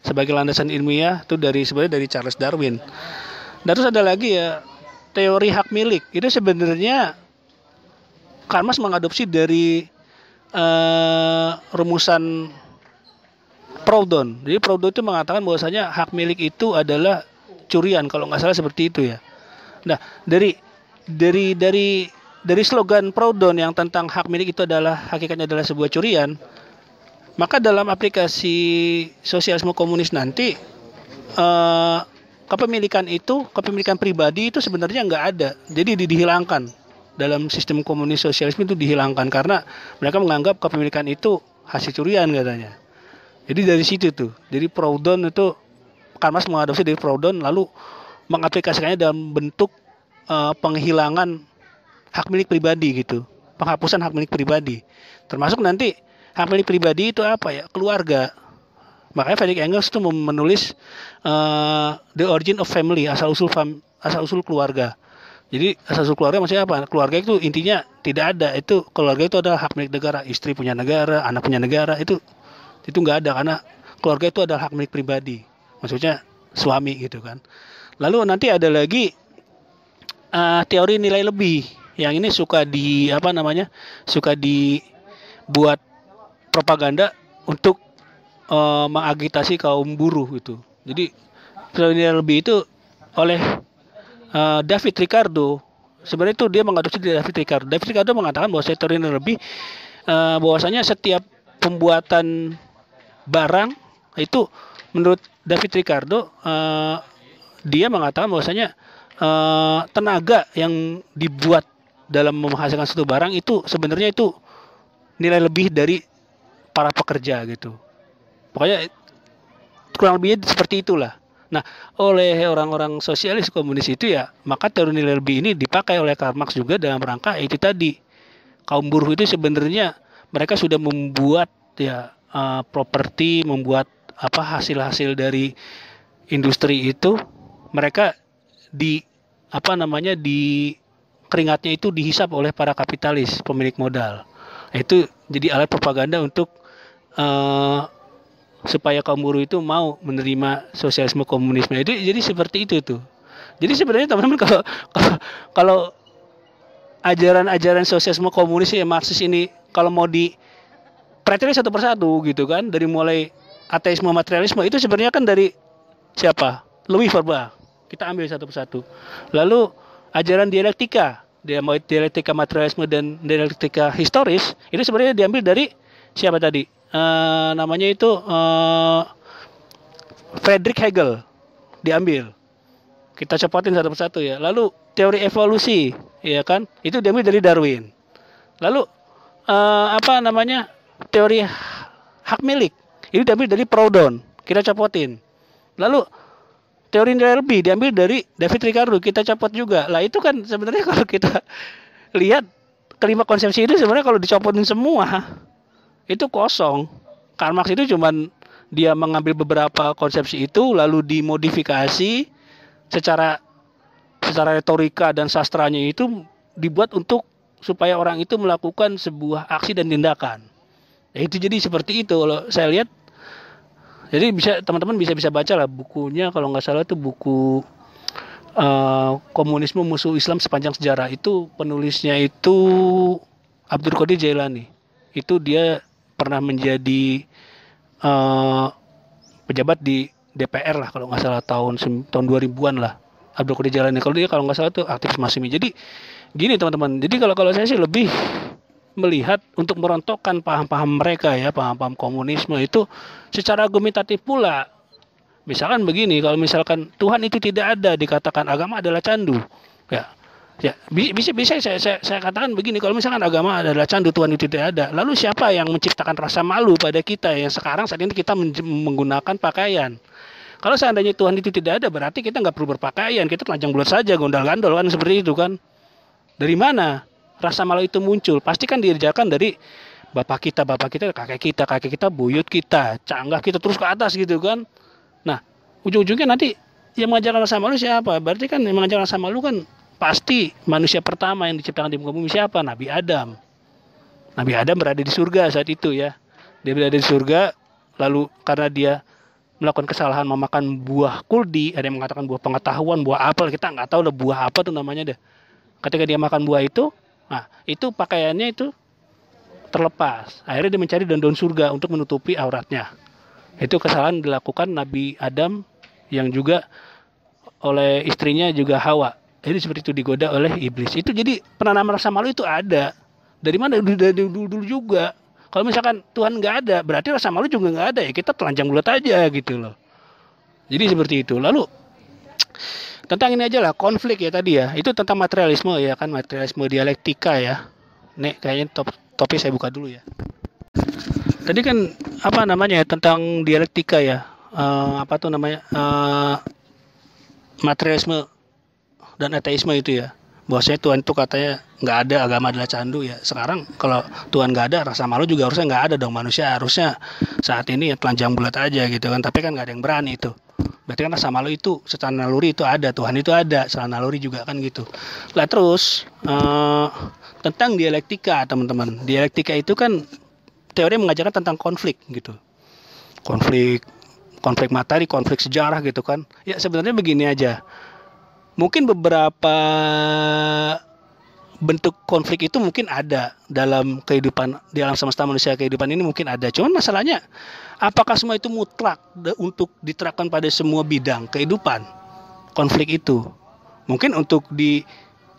sebagai landasan ilmiah itu sebenarnya dari Charles Darwin. Dan terus ada lagi ya teori hak milik. Itu sebenarnya Karl Marx mengadopsi dari rumusan Proudhon. Jadi Proudhon itu mengatakan bahwasanya hak milik itu adalah curian, kalau nggak salah seperti itu ya. Nah, dari slogan Proudhon yang tentang hak milik itu adalah hakikatnya adalah sebuah curian, maka dalam aplikasi sosialisme komunis nanti kepemilikan pribadi itu sebenarnya nggak ada, jadi dihilangkan. Dalam sistem komunis sosialisme itu dihilangkan karena mereka menganggap kepemilikan itu hasil curian katanya. Jadi dari situ tuh, jadi Proudhon itu Karl Marx mengadopsi dari Proudhon lalu mengaplikasikannya dalam bentuk penghilangan hak milik pribadi gitu, penghapusan hak milik pribadi. Termasuk nanti hak milik pribadi itu apa ya? Keluarga. Makanya Friedrich Engels itu menulis The Origin of Family, asal usul keluarga. Jadi asal usul keluarga maksudnya apa? Keluarga itu intinya tidak ada. Itu keluarga itu adalah hak milik negara. Istri punya negara, anak punya negara, itu nggak ada karena keluarga itu adalah hak milik pribadi. Maksudnya suami gitu kan. Lalu nanti ada lagi teori nilai lebih. Yang ini suka dibuat propaganda untuk mengagitasi kaum buruh itu. Jadi teori nilai lebih itu oleh David Ricardo. Sebenarnya itu dia mengadopsi dari David Ricardo. David Ricardo mengatakan bahwa teori nilai lebih bahwasanya setiap pembuatan barang itu menurut David Ricardo dia mengatakan bahwasanya tenaga yang dibuat dalam menghasilkan suatu barang itu sebenarnya itu nilai lebih dari para pekerja gitu. Pokoknya kurang lebihnya seperti itulah. Nah, oleh orang-orang sosialis komunis itu ya, maka teori nilai lebih ini dipakai oleh Karl Marx juga dalam rangka itu tadi. Kaum buruh itu sebenarnya mereka sudah membuat ya properti, membuat hasil-hasil dari industri itu, mereka di keringatnya itu dihisap oleh para kapitalis, pemilik modal. Itu jadi alat propaganda untuk supaya kaum buruh itu mau menerima sosialisme komunisme. Itu jadi seperti itu tuh. Jadi sebenarnya teman-teman kalau ajaran-ajaran sosialisme komunis ya Marxis ini kalau mau dipelajari satu persatu gitu kan, dari mulai ateisme materialisme itu sebenarnya kan dari siapa? Louis Feuerbach. Kita ambil satu persatu. Lalu ajaran dialektika, dialektika materialisme dan dialektika historis itu sebenarnya diambil dari siapa tadi? Namanya itu Friedrich Hegel diambil. Kita copotin satu persatu ya. Lalu teori evolusi, ya kan? Itu diambil dari Darwin. Lalu teori hak milik itu diambil dari Proudhon. Kita copotin. Lalu teori nilai lebih diambil dari David Ricardo. Kita copot juga. Lah itu kan sebenarnya kalau kita lihat kelima konsepsi itu sebenarnya kalau dicopotin semua itu kosong. Karl Marx itu cuman dia mengambil beberapa konsepsi itu lalu dimodifikasi secara retorika dan sastranya itu dibuat untuk supaya orang itu melakukan sebuah aksi dan tindakan. Ya, itu jadi seperti itu kalau saya lihat. Jadi teman-teman bisa baca lah bukunya, kalau nggak salah itu buku Komunisme Musuh Islam Sepanjang Sejarah. Itu penulisnya itu Abdul Qadir Jailani. Itu dia pernah menjadi pejabat di DPR lah kalau nggak salah tahun 2000-an lah. Abdul Qadir Jailani kalau nggak salah itu aktivis Masimi. Jadi gini teman-teman. Jadi kalau saya sih lebih melihat untuk merontokkan paham-paham mereka ya, paham-paham komunisme itu secara argumentatif pula. Misalkan begini, kalau misalkan Tuhan itu tidak ada, dikatakan agama adalah candu. Ya, bisa saya katakan begini, kalau misalkan agama adalah candu, Tuhan itu tidak ada. Lalu siapa yang menciptakan rasa malu pada kita yang sekarang saat ini kita menggunakan pakaian? Kalau seandainya Tuhan itu tidak ada, berarti kita nggak perlu berpakaian, kita telanjang bulat saja, gondal-gandol kan seperti itu kan. Dari mana rasa malu itu muncul? Pasti kan diajarkan dari bapak kita, kakek kita, buyut kita, canggah kita terus ke atas gitu kan. Nah, ujung-ujungnya nanti yang mengajarkan rasa malu siapa? Berarti kan yang mengajarkan rasa malu kan pasti manusia pertama yang diciptakan di muka bumi siapa? Nabi Adam. Nabi Adam berada di surga saat itu ya. Dia berada di surga, lalu karena dia melakukan kesalahan memakan buah kuldi, ada yang mengatakan buah pengetahuan, buah apel, kita nggak tahu lah buah apa tuh namanya deh. Ketika dia makan buah itu, nah itu pakaiannya itu terlepas. Akhirnya dia mencari daun-daun surga untuk menutupi auratnya. Itu kesalahan dilakukan Nabi Adam yang juga oleh istrinya juga Hawa. Jadi seperti itu digoda oleh iblis. Itu jadi penanaman rasa malu itu ada. Dari mana? Dari dulu juga. Kalau misalkan Tuhan nggak ada, berarti rasa malu juga nggak ada ya. Kita telanjang bulat aja gitu loh. Jadi seperti itu. Lalu tentang ini aja lah, konflik ya tadi ya. Itu tentang materialisme ya kan, materialisme dialektika ya. Nih kayaknya topik saya buka dulu ya. Tadi kan apa namanya ya, tentang dialektika ya. Apa tuh namanya? Materialisme dan ateisme itu ya. Bahwasanya Tuhan itu katanya nggak ada, agama adalah candu ya. Sekarang kalau Tuhan nggak ada, rasa malu juga harusnya nggak ada dong. Manusia harusnya saat ini ya telanjang bulat aja gitu kan. Tapi kan nggak ada yang berani itu. Berarti kan rasa malu itu secara naluri itu ada, Tuhan itu ada, secara naluri juga kan gitu. Lah terus tentang dialektika teman-teman. Dialektika itu kan teori mengajarkan tentang konflik gitu. Konflik materi, konflik sejarah gitu kan. Ya sebenarnya begini aja. Mungkin beberapa bentuk konflik itu mungkin ada dalam kehidupan, di alam semesta manusia kehidupan ini mungkin ada. Cuman masalahnya, apakah semua itu mutlak untuk diterapkan pada semua bidang kehidupan? Konflik itu. Mungkin untuk di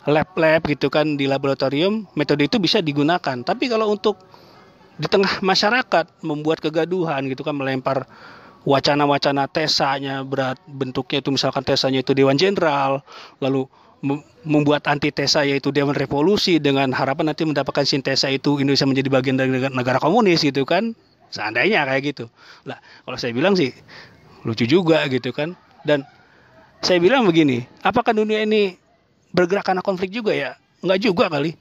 lab-lab gitu kan, di laboratorium, metode itu bisa digunakan. Tapi kalau untuk di tengah masyarakat, membuat kegaduhan gitu kan, melempar wacana-wacana tesanya, berat bentuknya itu misalkan tesanya itu Dewan Jenderal, lalu membuat antitesa yaitu Dewan Revolusi dengan harapan nanti mendapatkan sintesa itu Indonesia menjadi bagian dari negara komunis gitu kan, seandainya kayak gitu lah. Kalau saya bilang sih lucu juga gitu kan. Dan saya bilang begini, apakah dunia ini bergerak karena konflik juga ya? Enggak juga kali.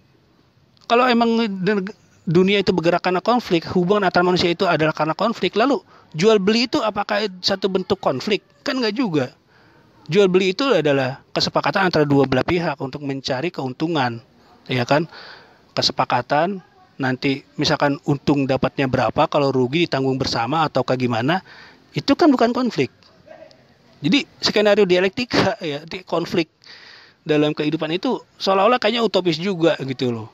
Kalau emang dunia itu bergerak karena konflik, hubungan antara manusia itu adalah karena konflik, lalu jual beli itu apakah satu bentuk konflik? Kan enggak juga. Jual beli itu adalah kesepakatan antara dua belah pihak untuk mencari keuntungan, ya kan? Kesepakatan nanti misalkan untung dapatnya berapa, kalau rugi ditanggung bersama ataukah gimana, itu kan bukan konflik. Jadi skenario dialektika ya, di konflik dalam kehidupan itu seolah-olah kayaknya utopis juga gitu loh.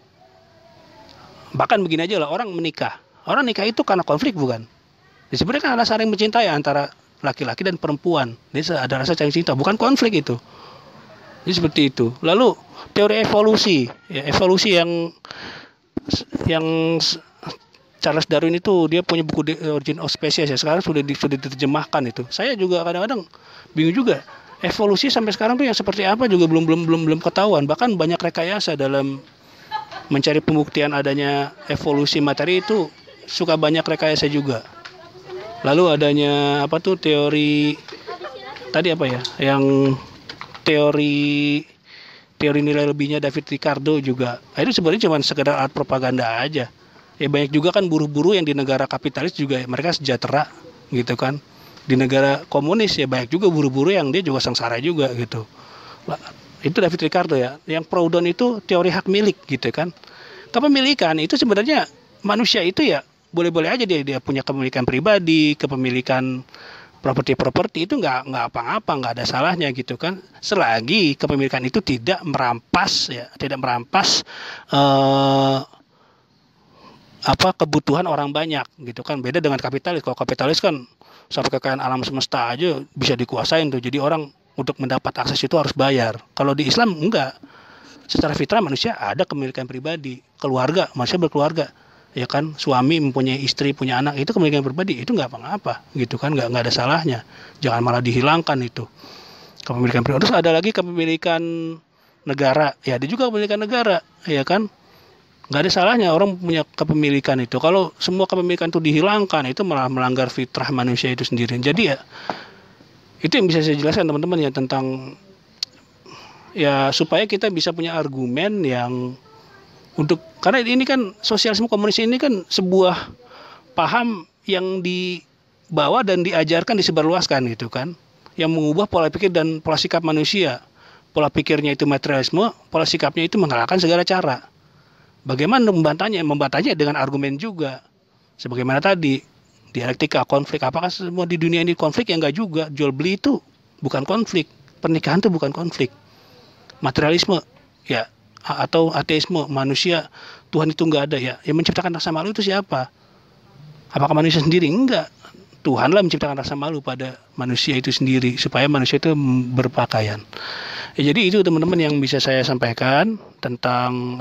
Bahkan begini aja lah, orang menikah. Orang nikah itu karena konflik bukan? Ya, sebenarnya kan ada saling mencintai antara laki-laki dan perempuan. Jadi ada rasa saling cinta, bukan konflik itu. Jadi seperti itu. Lalu teori evolusi, ya, evolusi yang Charles Darwin itu dia punya buku The Origin of Species ya. Sekarang sudah diterjemahkan itu. Saya juga kadang-kadang bingung juga. Evolusi sampai sekarang tuh yang seperti apa juga belum ketahuan. Bahkan banyak rekayasa dalam mencari pembuktian adanya evolusi materi itu, suka banyak rekayasa juga. Lalu adanya apa tuh teori tadi apa ya, yang teori nilai lebihnya David Ricardo juga. Itu sebenarnya cuma sekedar alat propaganda aja. Ya banyak juga kan buruh-buruh yang di negara kapitalis juga mereka sejahtera gitu kan. Di negara komunis ya banyak juga buruh-buruh yang dia juga sengsara juga gitu. Itu David Ricardo ya. Yang Proudhon itu teori hak milik gitu kan. Kepemilikan itu sebenarnya manusia itu ya boleh-boleh aja dia punya kepemilikan pribadi, kepemilikan properti itu nggak apa-apa, nggak ada salahnya gitu kan. Selagi kepemilikan itu tidak merampas kebutuhan orang banyak gitu kan. Beda dengan kapitalis. Kalau kapitalis kan sampai kekayaan alam semesta aja bisa dikuasain tuh. Jadi orang untuk mendapat akses itu harus bayar. Kalau di Islam enggak. Secara fitrah manusia ada kepemilikan pribadi, keluarga, manusia berkeluarga, ya kan, suami mempunyai istri, punya anak, itu kepemilikan pribadi, itu nggak apa-apa, gitu kan, nggak ada salahnya, jangan malah dihilangkan itu kepemilikan pribadi. Terus ada lagi kepemilikan negara, ya ada juga kepemilikan negara, ya kan, nggak ada salahnya orang punya kepemilikan itu. Kalau semua kepemilikan itu dihilangkan, itu malah melanggar fitrah manusia itu sendiri. Jadi ya itu yang bisa saya jelaskan teman-teman ya tentang ya supaya kita bisa punya argumen yang untuk, karena ini kan sosialisme komunis ini kan sebuah paham yang dibawa dan diajarkan, disebarluaskan gitu kan, yang mengubah pola pikir dan pola sikap manusia. Pola pikirnya itu materialisme, pola sikapnya itu mengalahkan segala cara. Bagaimana membantahnya? Membantahnya dengan argumen juga. Sebagaimana tadi dialektika, konflik. Apakah semua di dunia ini konflik? Ya enggak juga. Jual beli itu bukan konflik. Pernikahan itu bukan konflik. Materialisme ya, atau ateisme, manusia Tuhan itu enggak ada ya. Yang menciptakan rasa malu itu siapa? Apakah manusia sendiri? Enggak. Tuhanlah menciptakan rasa malu pada manusia itu sendiri supaya manusia itu berpakaian. Ya, jadi itu teman-teman yang bisa saya sampaikan tentang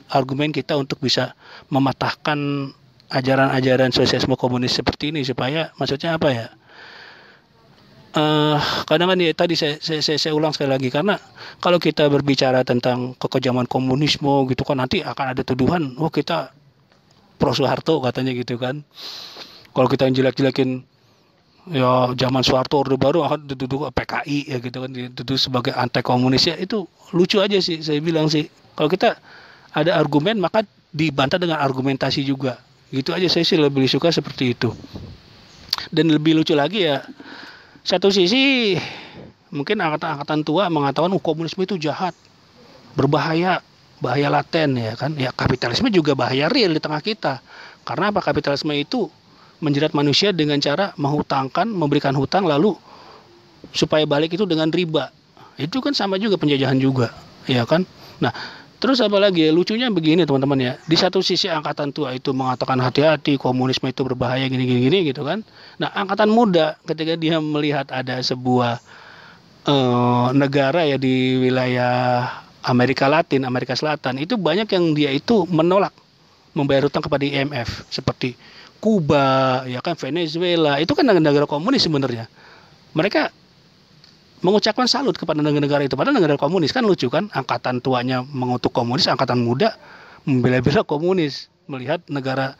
argumen kita untuk bisa mematahkan ajaran-ajaran sosialisme komunis seperti ini, supaya maksudnya apa ya? Kadang kan ya, tadi saya ulang sekali lagi, karena kalau kita berbicara tentang kekejaman komunisme gitu kan, nanti akan ada tuduhan, kita pro Soeharto katanya gitu kan. Kalau kita yang jelek-jelekin ya zaman Soeharto Orde Baru akan dituduh PKI ya gitu kan, dituduh sebagai anti komunis. Ya itu lucu aja sih, saya bilang sih. Kalau kita ada argumen maka dibantah dengan argumentasi juga. Gitu aja, saya sih lebih suka seperti itu. Dan lebih lucu lagi ya, satu sisi mungkin angkatan tua mengatakan komunisme itu jahat, berbahaya, bahaya laten ya kan. Ya kapitalisme juga bahaya real di tengah kita. Karena apa? Kapitalisme itu menjerat manusia dengan cara menghutangkan, memberikan hutang lalu supaya balik itu dengan riba. Itu kan sama juga penjajahan juga, ya kan? Nah, terus apa lagi ya? Lucunya begini teman-teman ya. Di satu sisi angkatan tua itu mengatakan hati-hati, komunisme itu berbahaya gini-gini gitu kan. Nah, angkatan muda ketika dia melihat ada sebuah negara ya di wilayah Amerika Latin, Amerika Selatan, itu banyak yang dia itu menolak membayar hutang kepada IMF, seperti Kuba, ya kan, Venezuela, itu kan negara komunis sebenarnya. Mereka mengucapkan salut kepada negara-negara itu, padahal negara komunis. Kan lucu kan, angkatan tuanya mengutuk komunis, angkatan muda membela-bela komunis. Melihat negara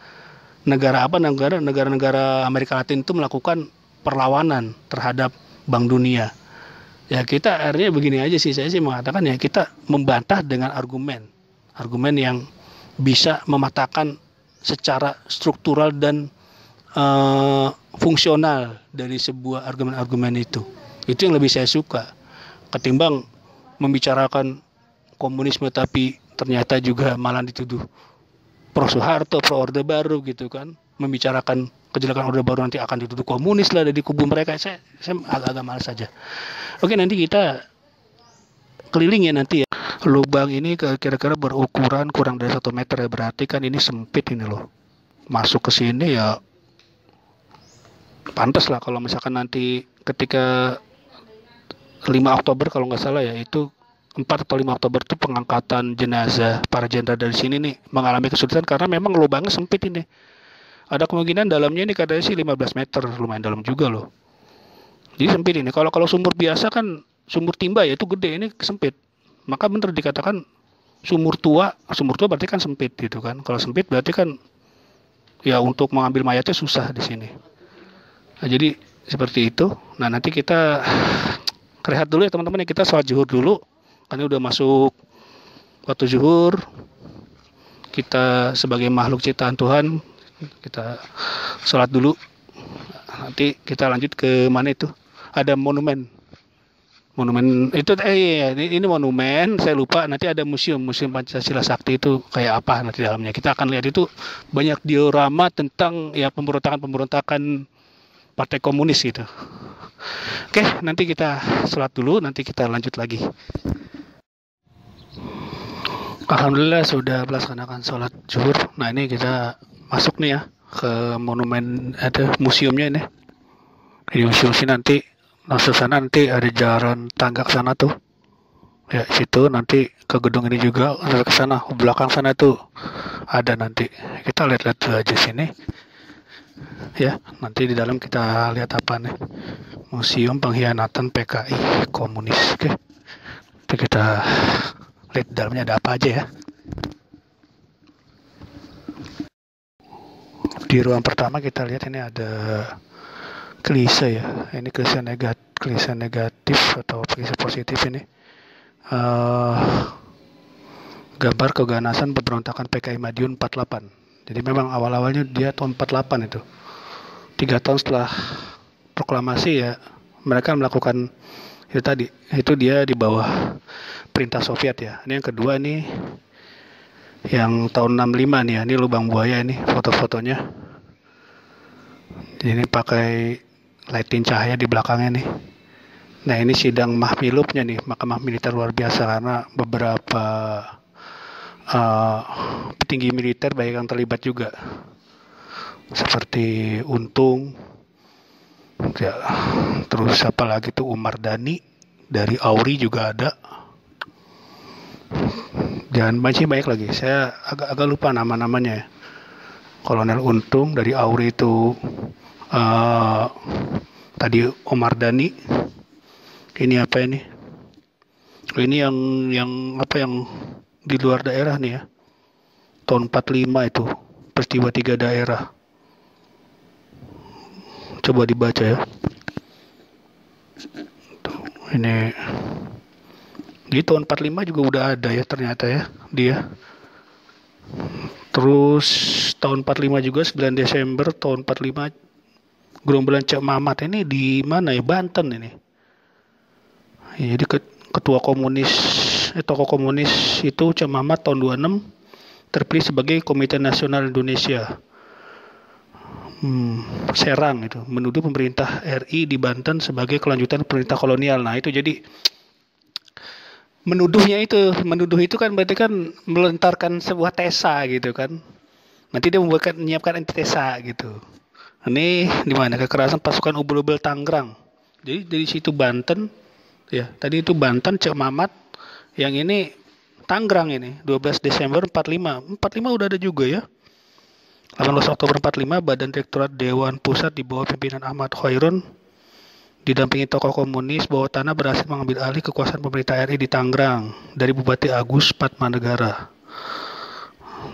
Amerika Latin itu melakukan perlawanan terhadap Bank Dunia. Ya kita akhirnya begini aja sih, saya sih mengatakan ya kita membantah dengan argumen yang bisa mematahkan secara struktural dan fungsional dari sebuah argumen-argumen itu. Itu yang lebih saya suka ketimbang membicarakan komunisme tapi ternyata juga malah dituduh pro Soeharto, pro Orde Baru gitu kan. Membicarakan kejelekan Orde Baru nanti akan dituduh komunis lah dari kubu mereka. Saya agak malas saja. Oke, nanti kita keliling ya nanti ya. Lubang ini kira-kira berukuran kurang dari 1 meter ya, berarti kan ini sempit ini loh. Masuk ke sini ya pantas lah kalau misalkan nanti ketika 5 Oktober kalau nggak salah ya, itu 4 atau 5 Oktober itu pengangkatan jenazah para jenderal dari sini nih mengalami kesulitan karena memang lubangnya sempit ini. Ada kemungkinan dalamnya ini katanya sih 15 meter, lumayan dalam juga loh. Jadi sempit ini. Kalau sumur biasa kan sumur timba ya itu gede, ini sempit. Maka benar dikatakan sumur tua berarti kan sempit gitu kan. Kalau sempit berarti kan ya untuk mengambil mayatnya susah di sini. Nah, jadi seperti itu. Nah, nanti kita rehat dulu ya teman-teman, kita sholat zuhur dulu. Karena udah masuk waktu zuhur. Kita sebagai makhluk ciptaan Tuhan, kita sholat dulu. Nanti kita lanjut ke mana itu? Ada monumen itu ini monumen, saya lupa. Nanti ada museum Pancasila Sakti, itu kayak apa nanti dalamnya kita akan lihat. Itu banyak diorama tentang ya pemberontakan Partai Komunis gitu. Oke, nanti kita sholat dulu, nanti kita lanjut lagi. Alhamdulillah sudah melaksanakan sholat zuhur. Nah, ini kita masuk nih ya ke monumen, ada museumnya ini. Di museum sini nanti langsung sana, nanti ada jalan tangga ke sana tuh. Ya, situ nanti ke gedung ini juga ke sana, belakang sana tuh ada nanti. Kita lihat-lihat aja sini. Ya, nanti di dalam kita lihat apa nih. Museum Pengkhianatan PKI Komunis. Oke. Nanti kita lihat di dalamnya ada apa aja ya. Di ruang pertama kita lihat ini ada klise ya, ini klise negatif atau klise positif ini. Gambar keganasan pemberontakan PKI Madiun 48. Jadi memang awal-awalnya dia tahun 48 itu. 3 tahun setelah proklamasi ya, mereka melakukan itu tadi. Itu dia di bawah perintah Soviet ya. Ini yang kedua nih, yang tahun 65 nih ya, ini lubang buaya ini foto-fotonya. Jadi ini pakai lighting cahaya di belakangnya nih. Nah ini sidang Mahmilubnya nih, Mahkamah Militer luar biasa, karena beberapa petinggi militer banyak yang terlibat juga, seperti Untung, ya, terus apa lagi tuh, Umar Dhani dari AURI juga ada. Jangan banyak lagi, saya agak lupa nama-namanya ya. Kolonel Untung dari AURI itu, tadi Umar Dhani. Ini apa ini? Ini yang apa, yang di luar daerah nih ya. Tahun 45 itu, peristiwa 3 daerah. Coba dibaca ya. Tuh, ini di tahun 45 juga udah ada ya ternyata ya dia. Terus tahun 45 juga 9 Desember tahun 45, gerombolan Cek Mamat ini di mana ya? Banten ini. Ya, jadi ketua komunis, tokoh komunis itu Cek Mamat tahun 26 terpilih sebagai Komite Nasional Indonesia. Serang itu menuduh pemerintah RI di Banten sebagai kelanjutan pemerintah kolonial. Nah itu jadi menuduh itu kan berarti kan melontarkan sebuah tesa gitu kan. Nanti dia menyiapkan antitesa gitu. Ini di mana? Kekerasan pasukan ubel-ubel Tangerang. Jadi dari situ Banten ya, tadi itu Banten Cek Mamat, yang ini Tangerang ini 12 Desember 45 udah ada juga ya. 18 Oktober 45 Badan Direktorat Dewan Pusat di bawah pimpinan Ahmad Khairun didampingi tokoh komunis bawah tanah berhasil mengambil alih kekuasaan pemerintah RI di Tangerang dari Bupati Agus Patmanegara.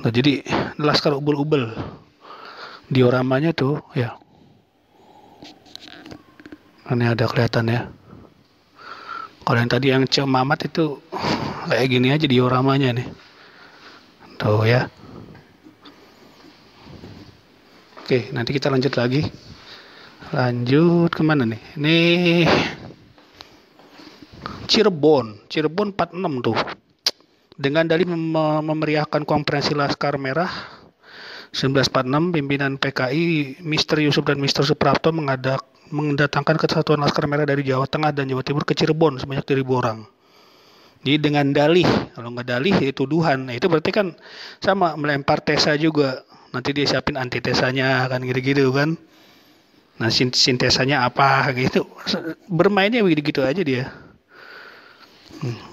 Nah, jadi Laskar Ubel-Ubel dioramanya tuh ya. Ini ada kelihatan ya. Kalau yang tadi yang Cek Mamat itu kayak gini aja dioramanya nih. Tuh ya. Oke, nanti kita lanjut lagi. Lanjut kemana nih? Ini Cirebon 46 tuh. Dengan dalih memeriahkan konferensi Laskar Merah 1946, pimpinan PKI Mr. Yusuf dan Mr. Suprapto mendatangkan kesatuan Laskar Merah dari Jawa Tengah dan Jawa Timur ke Cirebon sebanyak 1.000 orang. Jadi dengan dalih, kalau nggak dalih ya tuduhan. Nah, itu berarti kan sama melempar tesa juga. Nanti dia siapin antitesanya kan gitu-gitu kan. Nah sintesanya apa gitu. Bermainnya begitu aja dia.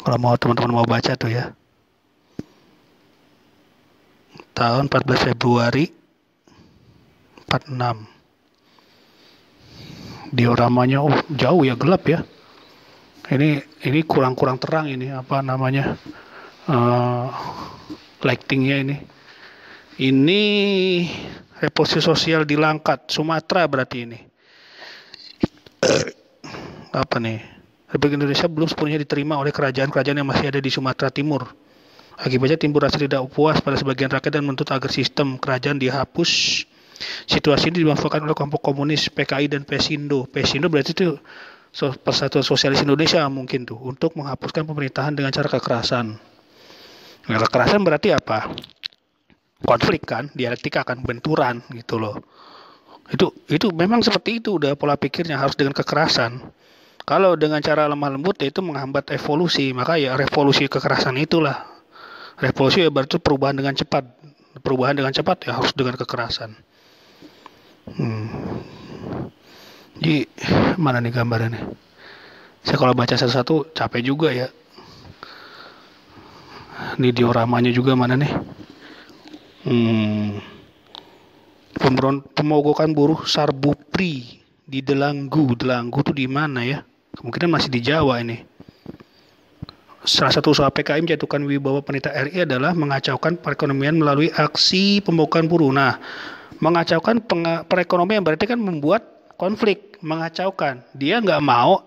Kalau mau teman-teman mau baca tuh ya. Tahun 14 Februari 46. Dioramanya jauh ya, gelap ya. Ini kurang terang ini apa namanya, lightingnya ini. Ini revolusi sosial di Langkat, Sumatera berarti ini. Apa nih? Republik Indonesia belum sepenuhnya diterima oleh kerajaan-kerajaan yang masih ada di Sumatera Timur. Akibatnya timbul rasa tidak puas pada sebagian rakyat dan menuntut agar sistem kerajaan dihapus. Situasi ini dimanfaatkan oleh kelompok komunis PKI dan Pesindo. Pesindo berarti itu Persatuan Sosialis Indonesia mungkin tuh, untuk menghapuskan pemerintahan dengan cara kekerasan. Nah, kekerasan berarti apa? Konflik kan, dialektika kan, benturan gitu loh. Itu memang seperti itu udah pola pikirnya, harus dengan kekerasan. Kalau dengan cara lemah lembut ya itu menghambat evolusi, maka ya revolusi kekerasan itulah. Revolusi ya berarti perubahan dengan cepat. Perubahan dengan cepat ya harus dengan kekerasan. Jadi mana nih gambarannya? Saya kalau baca satu-satu capek juga ya. Ini dioramanya juga mana nih? Pemogokan buruh Sarbupri di Delanggu. Delanggu tuh di mana ya? Kemungkinan masih di Jawa ini. Salah satu usaha PKI menjatuhkan wibawa pemerintah RI adalah mengacaukan perekonomian melalui aksi pemogokan buruh. Nah, mengacaukan perekonomian berarti kan membuat konflik, mengacaukan. Dia nggak mau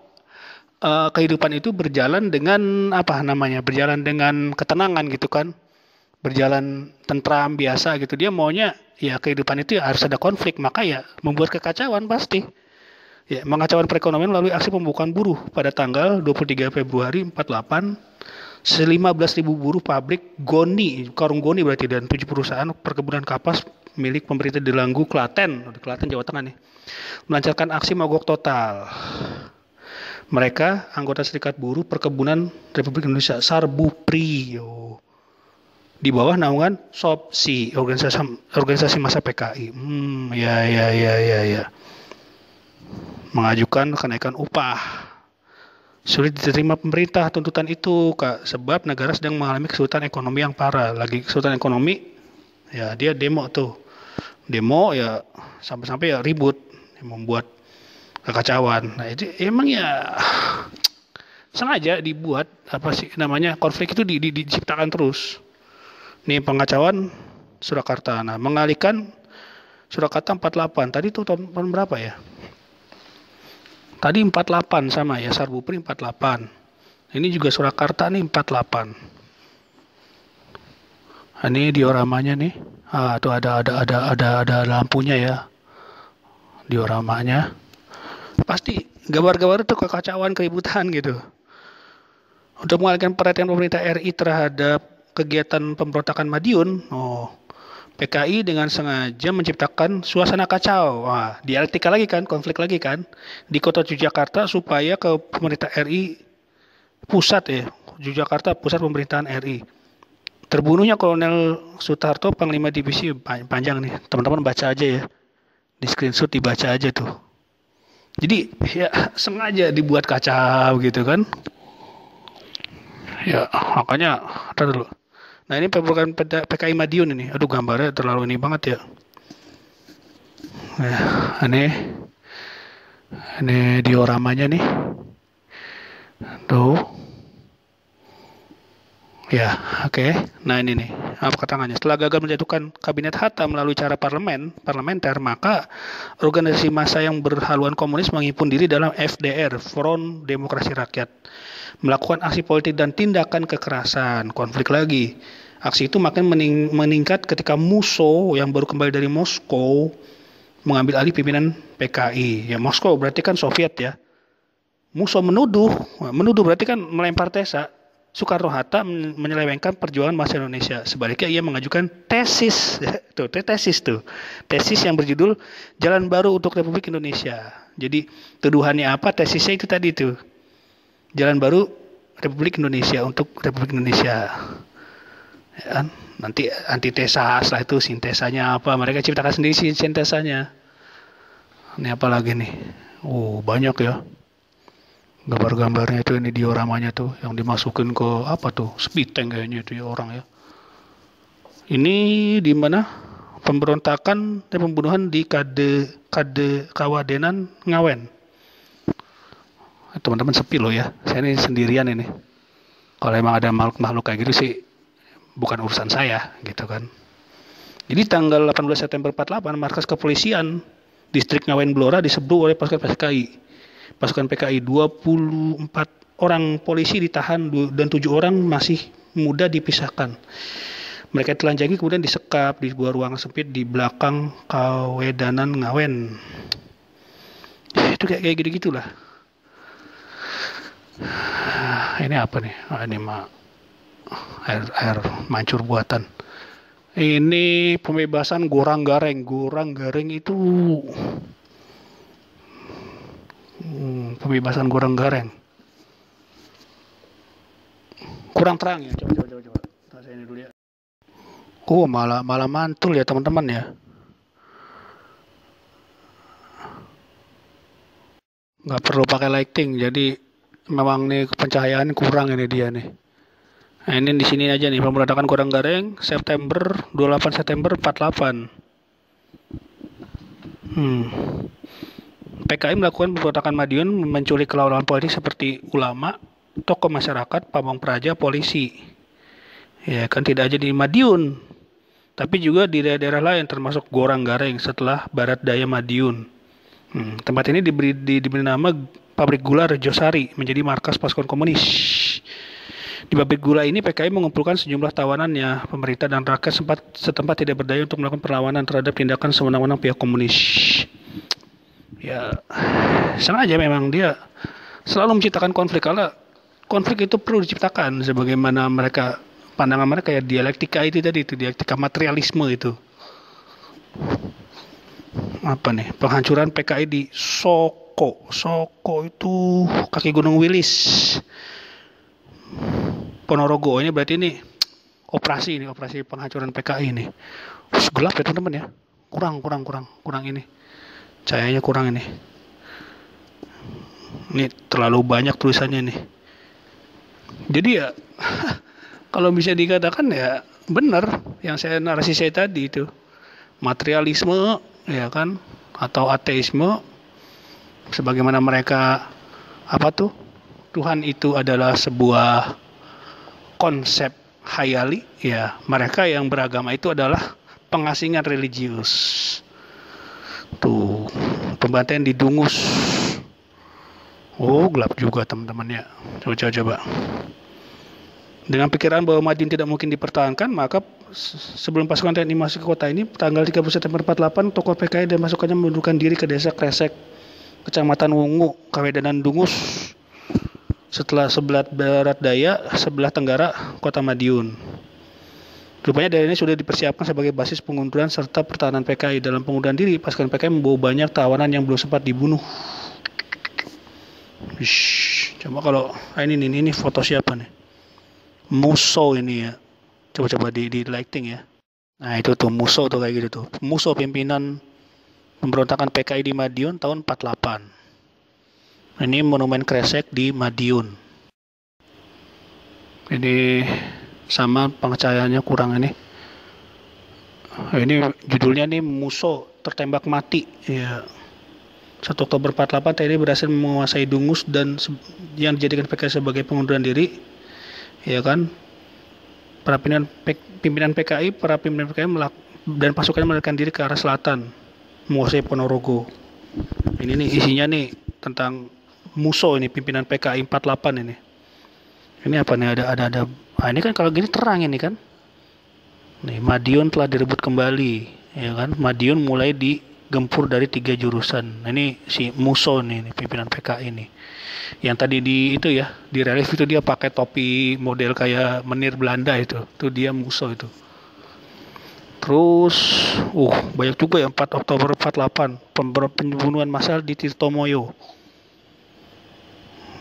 kehidupan itu berjalan dengan apa namanya, berjalan dengan ketenangan gitu kan, berjalan tentram biasa gitu. Dia maunya ya kehidupan itu ya harus ada konflik, maka ya membuat kekacauan pasti. Ya, mengacaukan perekonomian melalui aksi pembukaan buruh pada tanggal 23 Februari 48, 15.000 buruh pabrik Goni, Karung Goni berarti, dan 7 perusahaan perkebunan kapas milik pemerintah Delanggu, Klaten, Jawa Tengah nih, melancarkan aksi mogok total. Mereka anggota Serikat Buruh Perkebunan Republik Indonesia, Sarbupri, di bawah naungan SOPSI, organisasi massa PKI. Ya. Mengajukan kenaikan upah. Sulit diterima pemerintah tuntutan itu, Kak, sebab negara sedang mengalami kesulitan ekonomi yang parah. Lagi kesulitan ekonomi, ya dia demo tuh. Demo ya sampai-sampai ya ribut, membuat kekacauan. Nah, itu emang ya sengaja dibuat konflik itu diciptakan terus. Nih pengacauan Surakarta. Nah, mengalihkan Surakarta 48. Tadi tuh tahun berapa ya? Tadi 48 sama ya, Sarbupri 48. Ini juga Surakarta nih 48. Ini dioramanya nih. Tuh ada lampunya ya. Dioramanya. Pasti gambar-gambar itu kekacauan, keributan gitu. Untuk mengalihkan perhatian pemerintah RI terhadap kegiatan pemberontakan Madiun, PKI dengan sengaja menciptakan suasana kacau. Wah, dialektika lagi kan, konflik lagi kan, di kota Yogyakarta supaya ke pemerintah RI pusat ya, Yogyakarta pusat pemerintahan RI. Terbunuhnya Kolonel Sutarto, Panglima Divisi, panjang nih, teman-teman baca aja ya, di screenshot dibaca aja tuh. Jadi ya sengaja dibuat kacau gitu kan. Ya makanya, dulu. Nah ini pembukaan PKI Madiun ini. Aduh gambarnya terlalu ini banget ya. Nah ini dioramanya nih. Tuh. Ya oke. Nah ini nih apa ketangannya. Setelah gagal menjatuhkan kabinet Hatta melalui cara parlementer, maka organisasi massa yang berhaluan komunis menghimpun diri dalam FDR, Front Demokrasi Rakyat, melakukan aksi politik dan tindakan kekerasan. Konflik lagi. Aksi itu makin meningkat ketika Musso yang baru kembali dari Moskow mengambil alih pimpinan PKI. Ya Moskow berarti kan Soviet ya. Musso menuduh berarti kan melempar tesa. Soekarno-Hatta menyelewengkan perjuangan bangsa Indonesia. Sebaliknya ia mengajukan tesis. Tesis yang berjudul Jalan Baru untuk Republik Indonesia. Jadi tuduhannya apa? Tesisnya itu tadi tuh. Jalan Baru Republik Indonesia untuk Republik Indonesia. Ya kan? Nanti antitesa, setelah itu sintesanya apa? Mereka ciptakan sendiri sintesanya. Ini apa lagi nih? Banyak ya. Gambar-gambarnya itu, ini dioramanya tuh yang dimasukin ke apa tuh? Speed tank kayaknya itu ya orang ya. Ini di mana? Pemberontakan dan pembunuhan di Kawadenan Ngawen. Teman-teman sepi loh ya. Saya ini sendirian ini. Kalau emang ada makhluk-makhluk kayak gitu sih bukan urusan saya gitu kan. Jadi tanggal 18 September 48 markas kepolisian distrik Ngawen Blora diserbu oleh pasukan PKI 24 orang polisi ditahan dan 7 orang masih muda dipisahkan. Mereka telanjangi kemudian disekap di sebuah ruangan sempit di belakang Kawedanan Ngawen. Itu kayak gitu-gitulah. Ini apa nih? Ini mah air mancur buatan. Ini pembebasan Gorang Gareng. Gorang Gareng itu pembebasan Gorang Gareng. Kurang terang ya. Coba. Saya ini dulu ya. Malah mantul ya teman-teman ya. Nggak perlu pakai lighting, jadi memang nih pencahayaan kurang ini dia nih. Nah, ini di sini aja nih pemberontakan Gorang Gareng 28 September 48. PKI melakukan pemberontakan Madiun, menculik lawan politik seperti ulama, tokoh masyarakat, pamong praja, polisi. Ya kan tidak aja di Madiun, tapi juga di daerah-daerah lain termasuk Gorang Gareng setelah Barat Daya Madiun. Tempat ini diberi nama Pabrik Gula Rejosari, menjadi markas pasukan komunis. Di pabrik gula ini PKI mengumpulkan sejumlah tawanannya. Pemerintah dan rakyat setempat tidak berdaya untuk melakukan perlawanan terhadap tindakan sewenang-wenang pihak komunis. Ya, sengaja memang dia selalu menciptakan konflik, karena konflik itu perlu diciptakan sebagaimana pandangan mereka ya, dialektika itu tadi, itu dialektika materialisme itu. Apa nih? Penghancuran PKI di Soko. Soko itu kaki Gunung Wilis. Ponorogo ini berarti ini operasi penghancuran PKI ini. Gelap ya teman-teman ya. Kurang ini. Cahayanya kurang ini. Ini terlalu banyak tulisannya nih. Jadi ya kalau bisa dikatakan ya benar yang narasi saya tadi itu. Materialisme ya kan, atau ateisme, sebagaimana mereka Tuhan itu adalah sebuah konsep hayali, ya mereka yang beragama itu adalah pengasingan religius. Tuh, pembantaian di Dungus. Oh, gelap juga teman-teman ya. Coba. Dengan pikiran bahwa Madiun tidak mungkin dipertahankan, maka sebelum pasukan TNI masuk ke kota ini, tanggal 30 September 48, tokoh PKI dan pasukannya mengundurkan diri ke desa Kresek, Kecamatan Wungu, Kawedanan Dungus, setelah sebelah barat daya, sebelah tenggara kota Madiun. Rupanya daerah ini sudah dipersiapkan sebagai basis pengunduran serta pertahanan PKI. Dalam pengunduran diri, pasukan PKI membawa banyak tawanan yang belum sempat dibunuh. Coba kalau ini foto siapa nih? Musso ini ya. Coba di lighting ya. Nah itu tuh Musso tuh kayak gitu tuh. Musso pimpinan pemberontakan PKI di Madiun tahun 48. Ini monumen Kresek di Madiun. Ini sama pencahayaannya kurang ini. Ini judulnya nih Musso tertembak mati. Ya. 1 Oktober 48 TNI berhasil menguasai Dungus dan yang dijadikan PKI sebagai pengunduran diri. Ya kan, para pimpinan PKI dan pasukannya melarikan diri ke arah selatan, menguasai Ponorogo. Ini nih isinya nih tentang Musso ini, pimpinan PKI 48 ini. Ini apa nih, ada. Ah, ini kan kalau gini terang ini kan. Nih, Madiun telah direbut kembali, ya kan? Madiun mulai digempur dari 3 jurusan. Nah, ini si Musso nih, pimpinan PKI ini. Yang tadi di relief itu dia pakai topi model kayak menir Belanda itu dia Musso itu. Terus banyak juga ya 4 Oktober 48 pembunuhan massal di Tirtomoyo.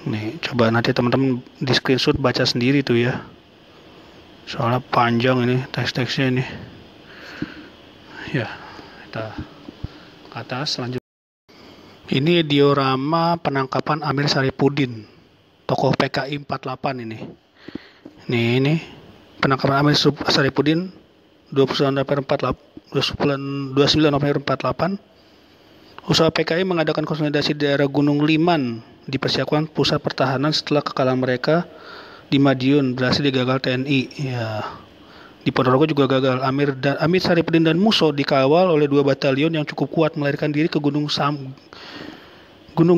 Nih coba nanti teman-teman di screenshot baca sendiri tuh ya, soalnya panjang ini teks-teksnya ini ya. Kita ke atas lanjut. Ini diorama penangkapan Amir Saripudin, tokoh PKI 48 ini. Ini penangkapan Amir Saripudin 29 November 48. Usaha PKI mengadakan konsolidasi di daerah Gunung Liman dipersiapkan pusat pertahanan setelah kekalahan mereka di Madiun berhasil digagal TNI. Ya. Di Ponorogo juga gagal. Amir Saripudin dan Musso dikawal oleh 2 batalion yang cukup kuat melarikan diri ke Gunung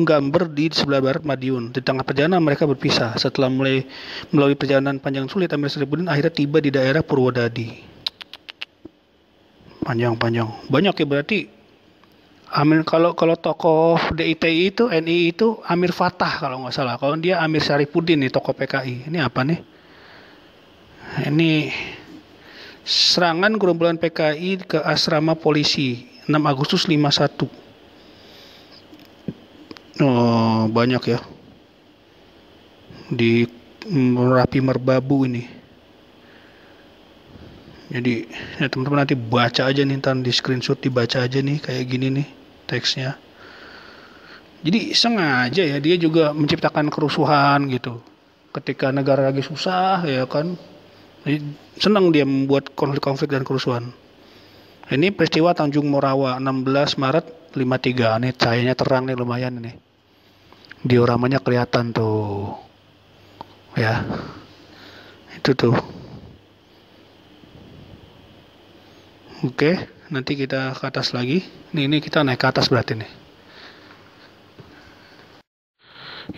Gamber di sebelah barat Madiun. Di tengah perjalanan mereka berpisah. Setelah melalui perjalanan panjang sulit, Amir Saripudin akhirnya tiba di daerah Purwodadi. Panjang. Banyak ya berarti. Amir kalau tokoh DITI itu, NI itu Amir Fatah kalau nggak salah. Kalau dia Amir Saripudin nih tokoh PKI. Ini apa nih? Ini serangan gerombolan PKI ke asrama polisi 6 Agustus 51. Oh, banyak ya. Di Merapi Merbabu ini. Jadi, ya teman-teman nanti baca aja nih, ntar di screenshot dibaca aja nih kayak gini nih teksnya. Jadi sengaja ya dia juga menciptakan kerusuhan gitu. Ketika negara lagi susah ya kan. Jadi, senang dia membuat konflik-konflik dan kerusuhan. Ini peristiwa Tanjung Morawa 16 Maret 53. Ini cahayanya terang nih lumayan ini. Dioramanya kelihatan tuh. Ya. Itu tuh. Oke, nanti kita ke atas lagi. Ini kita naik ke atas berarti nih.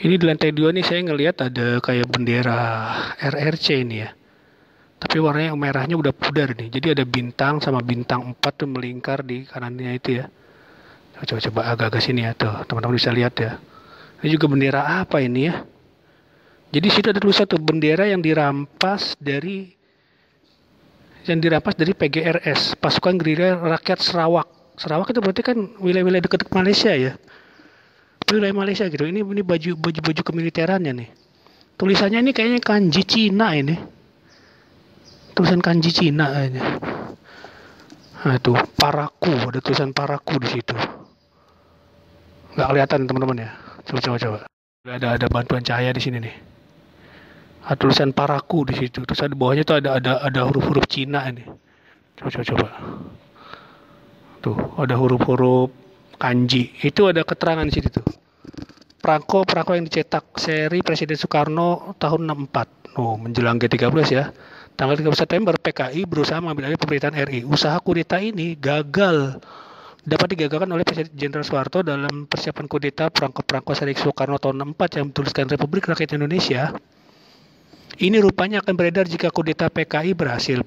Ini di lantai 2 nih saya ngelihat ada kayak bendera RRC ini ya. Tapi warnanya yang merahnya udah pudar nih. Jadi ada bintang sama bintang 4 tuh melingkar di kanannya itu ya. Coba agak-agak sini ya tuh. Teman-teman bisa lihat ya. Ini juga bendera apa ini ya? Jadi situ ada tulisan tuh bendera yang dirampas dari yang dirampas dari PGRS, Pasukan Gerilya Rakyat Sarawak. Sarawak itu berarti kan wilayah-wilayah dekat Malaysia ya. Wilayah Malaysia gitu. Ini baju kemiliterannya nih. Tulisannya ini kayaknya kanji Cina ini. Tulisan kanji Cina kayaknya. Nah itu Paraku, ada tulisan Paraku di situ. Nggak kelihatan teman-teman ya. Coba. Ada bantuan cahaya di sini nih. Ada tulisan Paraku di situ. Terus di bawahnya tuh ada huruf-huruf Cina ini. Coba. Tuh, ada huruf-huruf kanji. Itu ada keterangan di situ tuh. Perangko yang dicetak seri Presiden Soekarno tahun 64. Oh, menjelang G13 ya. Tanggal 13 September PKI berusaha mengambil alih pemerintahan RI. Usaha kudeta ini dapat digagalkan oleh Presiden Jenderal Soeharto dalam persiapan kudeta perangko seri Soekarno tahun 64 yang bertuliskan Republik Rakyat Indonesia. Ini rupanya akan beredar jika kudeta PKI berhasil.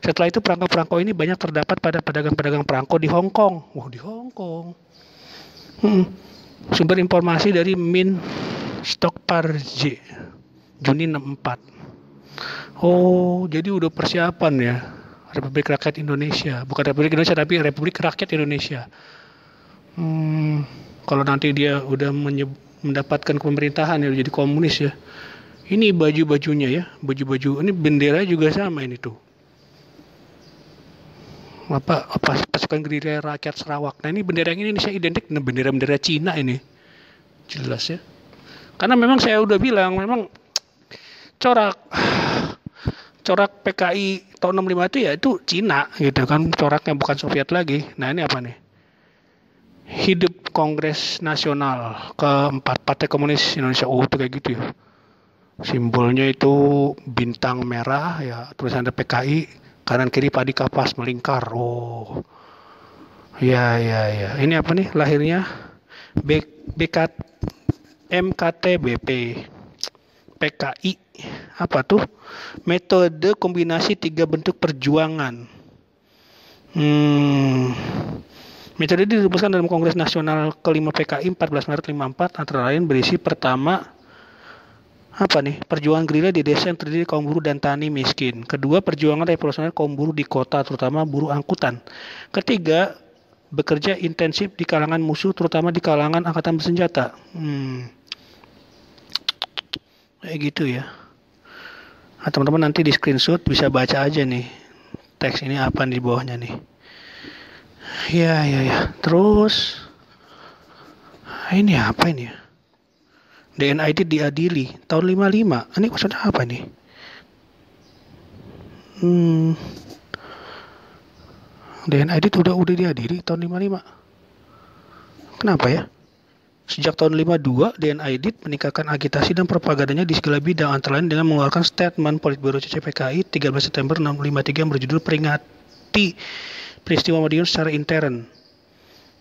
Setelah itu perangko ini banyak terdapat pada pedagang-pedagang perangko di Hong Kong. Di Hong Kong. Sumber informasi dari Min Stokparj, Juni 64. Oh, jadi udah persiapan ya. Republik Rakyat Indonesia. Bukan Republik Indonesia, tapi Republik Rakyat Indonesia. Kalau nanti dia udah mendapatkan pemerintahan ya, jadi komunis ya. Ini baju-bajunya ya, baju-baju ini bendera juga sama ini tuh. Apa Pasukan Gerilya Rakyat Sarawak. Nah ini bendera yang ini saya identik dengan bendera Cina ini. Jelas ya. Karena memang saya udah bilang memang corak PKI tahun 65 itu ya itu Cina gitu kan, coraknya bukan Soviet lagi. Nah ini apa nih? Hidup Kongres Nasional keempat Partai Komunis Indonesia. Oh itu kayak gitu ya. Simbolnya itu bintang merah ya, tulisan ada PKI, kanan kiri padi kapas melingkar. Oh. Ya. Ini apa nih lahirnya? MKTBP. PKI. Apa tuh? Metode kombinasi 3 bentuk perjuangan. Metode ini dirumuskan dalam Kongres Nasional kelima PKI 14 Maret 54 antara lain berisi pertama perjuangan gerilya di desa yang terdiri kaum buruh dan tani miskin. Kedua, perjuangan revolusioner kaum buruh di kota, terutama buruh angkutan. Ketiga, bekerja intensif di kalangan musuh, terutama di kalangan angkatan bersenjata. Kayak gitu ya. Nah, teman-teman nanti di screenshot bisa baca aja nih teks ini apa di bawahnya nih. Ya. Terus ini apa ini ya? DNID diadili tahun 55. Ini maksudnya apa nih? DNID udah diadili tahun 55. Kenapa ya? Sejak tahun 52, DNID meningkatkan agitasi dan propagandanya di segala bidang, antara lain dengan mengeluarkan statement Politburo CCPKI 13 September 1953 yang berjudul Peringati Peristiwa Madiun secara intern.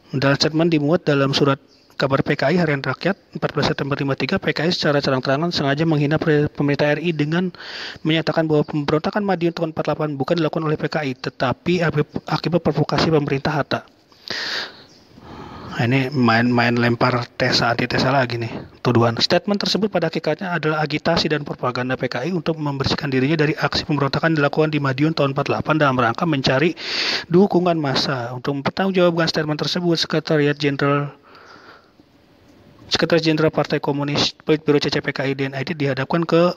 Dalam statement dimuat dalam surat kabar PKI Harian Rakyat 14 September 53, PKI secara terang-terangan sengaja menghina pemerintah RI dengan menyatakan bahwa pemberontakan Madiun tahun 48 bukan dilakukan oleh PKI, tetapi akibat provokasi pemerintah Hatta. Nah, ini main lempar antitesa lagi nih, tuduhan. Statement tersebut pada hakikatnya adalah agitasi dan propaganda PKI untuk membersihkan dirinya dari aksi pemberontakan dilakukan di Madiun tahun 48 dalam rangka mencari dukungan massa. Untuk mempertanggungjawabkan statement tersebut, Sekretaris Jenderal Partai Komunis Politburo CCPKI DNID dihadapkan ke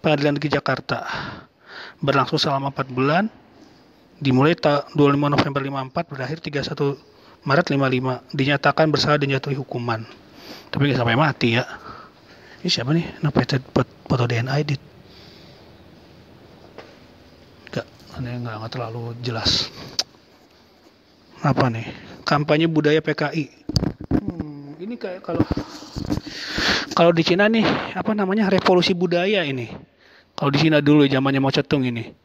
Pengadilan Negeri Jakarta. Berlangsung selama 4 bulan, dimulai 25 November 54 berakhir 31 Maret 55. Dinyatakan bersalah dan jatuhi hukuman. Tapi nggak sampai mati ya. Ini siapa nih? Kenapa foto DNID? Nggak terlalu jelas. Apa nih? Kampanye budaya PKI. Ini kayak kalau di Cina nih revolusi budaya ini. Kalau di Cina dulu zamannya Mao Zedong ini.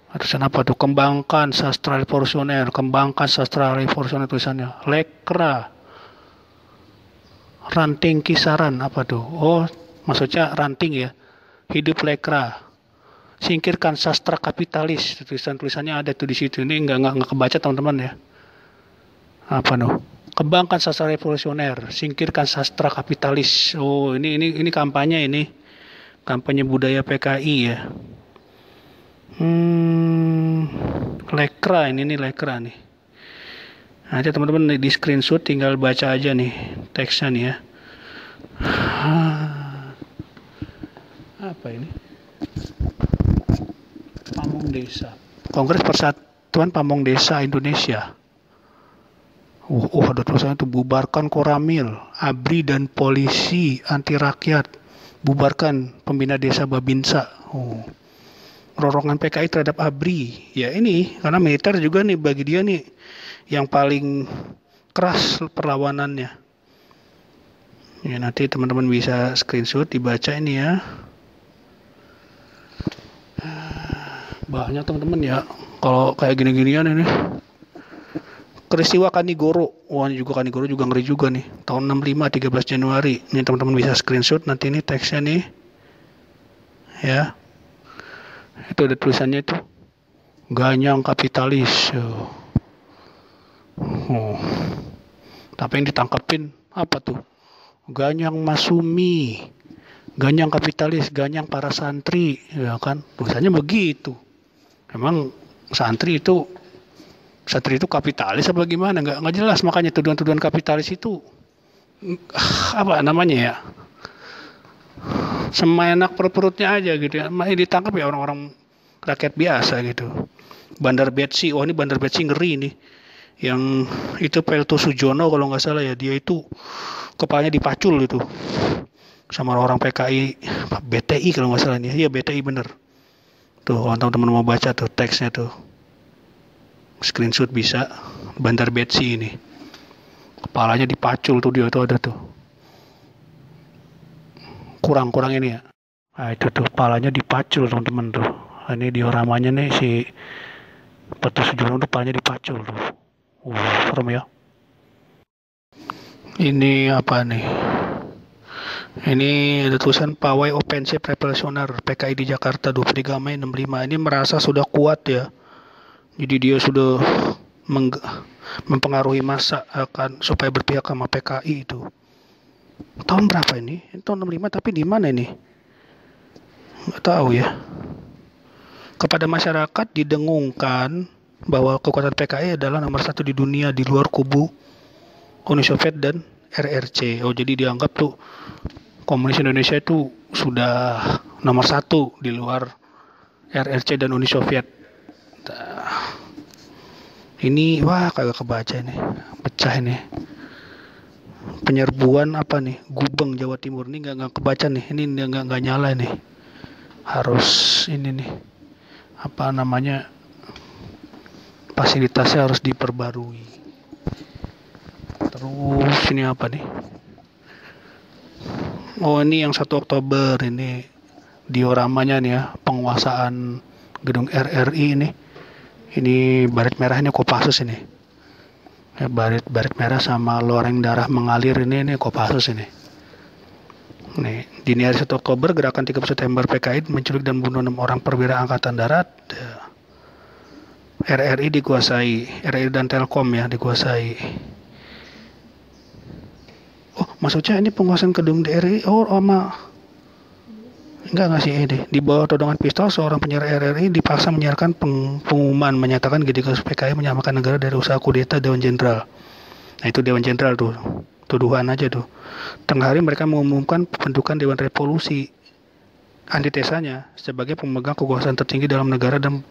Tulisan apa tuh? Kembangkan sastra revolusioner tulisannya. Lekra. Ranting kisaran apa tuh? Oh, maksudnya ranting ya. Hidup lekra. Singkirkan sastra kapitalis. Tulisannya ada tuh di situ. Ini enggak kebaca teman-teman ya. Apa tuh? Kembangkan sastra revolusioner, singkirkan sastra kapitalis. Oh, ini kampanye ini. Kampanye budaya PKI ya. Lekra, ini nih Lekra nih. Nanti teman-teman di screenshot tinggal baca aja nih teksnya nih ya. Apa ini? Pamong Desa. Kongres Persatuan Pamong Desa Indonesia. Ada tulisannya tuh, bubarkan Koramil, ABRI dan polisi anti rakyat, bubarkan pembina desa Babinsa. Rorongan PKI terhadap ABRI. Ya ini, karena militer juga nih bagi dia nih yang paling keras perlawanannya. Ya nanti teman-teman bisa screenshot, dibaca ini ya. Banyak teman-teman ya, kalau kayak gini-ginian ini. Peristiwa Kanigoro, ini juga Kanigoro juga ngeri juga nih, tahun 65 13 Januari. Ini teman-teman bisa screenshot nanti ini teksnya nih. Ya. Itu ada tulisannya itu. Ganyang kapitalis. Tapi yang ditangkapin apa tuh? Ganyang Masumi. Ganyang kapitalis, ganyang para santri, ya kan? Tulisannya begitu. Emang santri itu kapitalis apa gimana? Nggak jelas, makanya tuduhan-tuduhan kapitalis itu apa namanya ya, semaenak perut-perutnya aja gitu ya. Makanya ditangkap ya orang-orang rakyat biasa gitu. Bandar Betsi, ini Bandar Betsi ngeri nih. Yang itu Pelto Sujono kalau nggak salah ya, dia itu kepalanya dipacul itu sama orang PKI, BTI kalau nggak salah nih. Iya BTI bener. Tuh kalau teman-teman mau baca tuh teksnya tuh. Screenshot bisa, Bandar Betsi ini kepalanya dipacul tuh, dia tuh ada tuh kurang ini ya. Nah itu tuh kepalanya dipacul teman-teman tuh. Ini dioramanya nih si Pelto Sujono tuh kepalanya dipacul tuh. Serem ya. Ini apa nih? Ini ada tulisan Pawai Offensive Revolusioner PKI di Jakarta 23 Mei 65. Ini merasa sudah kuat ya. Jadi dia sudah mempengaruhi massa akan supaya berpihak sama PKI itu. Tahun berapa ini? Tahun 65 tapi di mana ini? Nggak tahu ya. Kepada masyarakat didengungkan bahwa kekuatan PKI adalah nomor 1 di dunia di luar kubu Uni Soviet dan RRC. Jadi dianggap tuh komunis Indonesia itu sudah nomor 1 di luar RRC dan Uni Soviet. Ini kagak kebaca ini, pecah ini. Penyerbuan apa nih? Gubeng Jawa Timur ini nggak kebaca nih. Ini nggak nyala nih. Harus ini nih. Apa namanya? Fasilitasnya harus diperbarui. Terus ini apa nih? Ini yang 1 Oktober ini dioramanya nih ya, penguasaan gedung RRI ini. Ini baret merah, ini Kopassus ini. Ya, baret merah sama loreng darah mengalir ini Kopassus ini. Nih, dini hari 1 Oktober gerakan 30 September PKI menculik dan bunuh 6 orang perwira angkatan darat. RRI dikuasai, RRI dan Telkom ya dikuasai. Maksudnya ini penguasaan gedung RRI sama enggak sih deh. Di bawah todongan pistol, seorang penyiar RRI dipaksa menyiarkan pengumuman menyatakan GDK PKI menyamakan negara dari usaha kudeta Dewan Jenderal. Nah itu Dewan Jenderal tuh, tuduhan aja tuh. Tengah hari mereka mengumumkan pembentukan Dewan Revolusi, antitesanya sebagai pemegang kekuasaan tertinggi dalam negara dan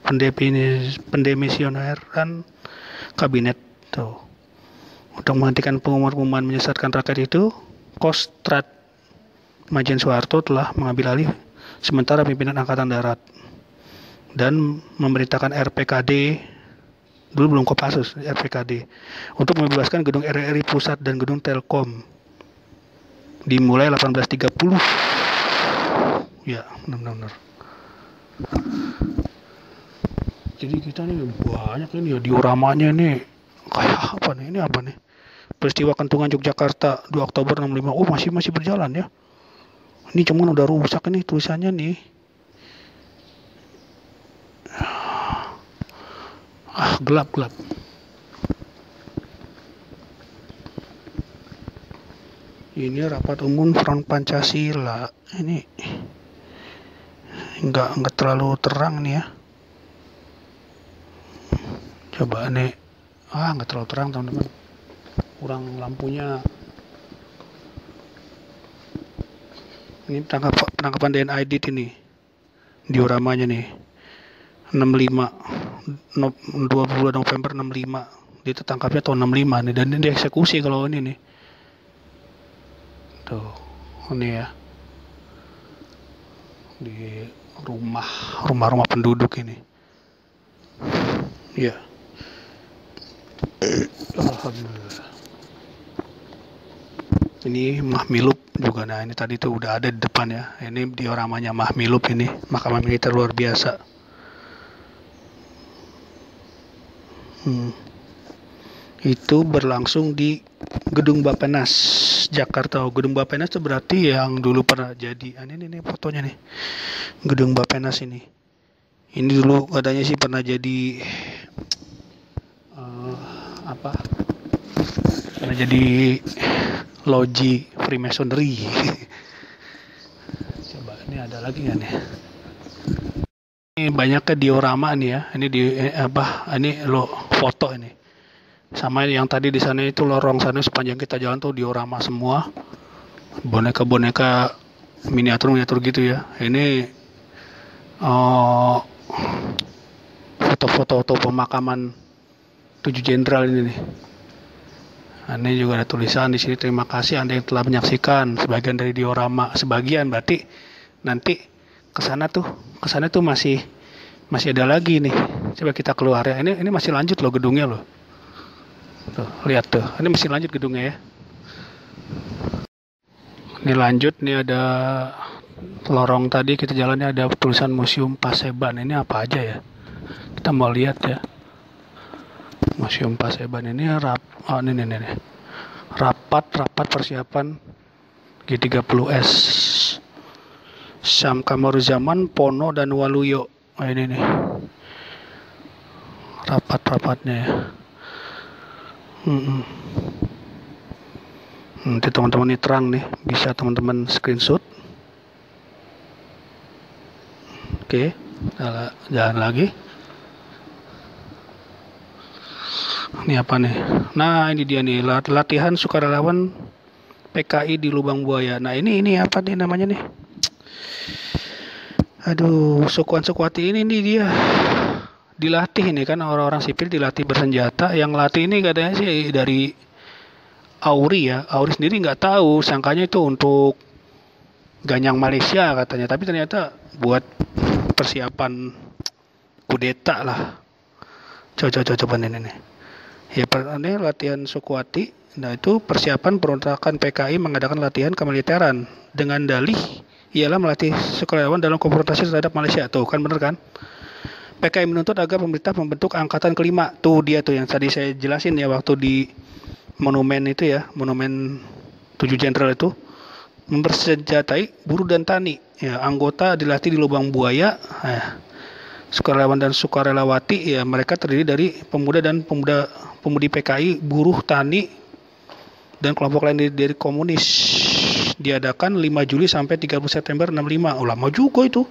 pendemisioneran kabinet tuh. Untuk menghentikan pengumuman-pengumuman menyesatkan rakyat itu, Kostrad Majen Soeharto telah mengambil alih sementara pimpinan Angkatan Darat dan memerintahkan RPKD, dulu belum Kopassus, RPKD, untuk membebaskan gedung RRI Pusat dan gedung Telkom dimulai 1830. Ya, benar-benar. Jadi kita nih banyak ini ya dioramanya nih. Kayak apa nih? Ini apa nih? Peristiwa Kentungan Yogyakarta 2 Oktober 65. Masih berjalan ya. Ini cuman udah rusak ini tulisannya nih. Gelap. Ini rapat umum Front Pancasila. Ini nggak terlalu terang nih ya. Coba nih, nggak terlalu terang teman-teman, kurang lampunya. Ini penangkapan DNA edit ini, dioramanya nih, 65, 20 November 65. Dia tertangkapnya tahun 65 nih, dan ini dieksekusi kalau ini nih. Tuh, ini ya, di rumah penduduk ini. Ya. Alhamdulillah. Ini Mahmilub juga. Nah, ini tadi tuh udah ada di depan ya. Ini dioramanya Mahmilub ini, mahkamah militer luar biasa. Itu berlangsung di Gedung Bappenas Jakarta. Gedung Bappenas itu berarti yang dulu pernah jadi. Ini fotonya nih. Gedung Bappenas ini. Ini dulu katanya sih pernah jadi pernah jadi loji Freemasonry. Coba ini ada lagi nggak nih? Ini banyaknya diorama nih ya. Ini ini lo foto ini. Sama yang tadi di sana itu lorong sana sepanjang kita jalan tuh diorama semua. Boneka-boneka miniatur gitu ya. Ini foto-foto pemakaman 7 jenderal ini nih. Ini juga ada tulisan di sini, terima kasih Anda yang telah menyaksikan sebagian dari diorama. Sebagian berarti nanti kesana tuh masih ada lagi nih. Coba kita keluar ya. Ini masih lanjut loh gedungnya loh. Tuh, lihat tuh. Ini masih lanjut gedungnya ya. Ini lanjut, nih ada lorong tadi kita jalannya ada tulisan Museum Paseban. Ini apa aja ya? Kita mau lihat ya. Museum Paseban ini ini. Rapat persiapan G30S. Syam Kamaruzzaman, Pono dan Waluyo. Ini nih. Rapat-rapatnya ya. Nanti teman-teman ini terang nih, bisa teman-teman screenshot. Oke, jalan lagi. Ini apa nih? Nah, ini dia nih, latihan sukarelawan PKI di Lubang Buaya. Nah, ini apa nih namanya nih? Aduh, Sukuan-Sukuati ini nih dia dilatih nih kan, orang-orang sipil dilatih bersenjata. Yang latih ini katanya sih dari Auri ya. Auri sendiri nggak tahu, sangkanya itu untuk Ganyang Malaysia katanya, tapi ternyata buat persiapan kudeta lah. Coba nih. Ya, ini latihan Sukuati. Nah, itu persiapan perontakan PKI mengadakan latihan kemiliteran dengan dalih ialah melatih sukarelawan dalam konfrontasi terhadap Malaysia. Tuh kan bener kan? PKI menuntut agar pemerintah membentuk angkatan kelima. Tuh dia tuh yang tadi saya jelasin ya waktu di monumen itu ya, monumen 7 jenderal itu, mempersenjatai buruh dan tani. Ya, anggota dilatih di Lubang Buaya. Sukarelawan dan sukarelawati ya, mereka terdiri dari pemuda dan pemudi PKI, buruh, tani, dan kelompok lain dari komunis. Diadakan 5 Juli sampai 30 September 65. Lama juga itu.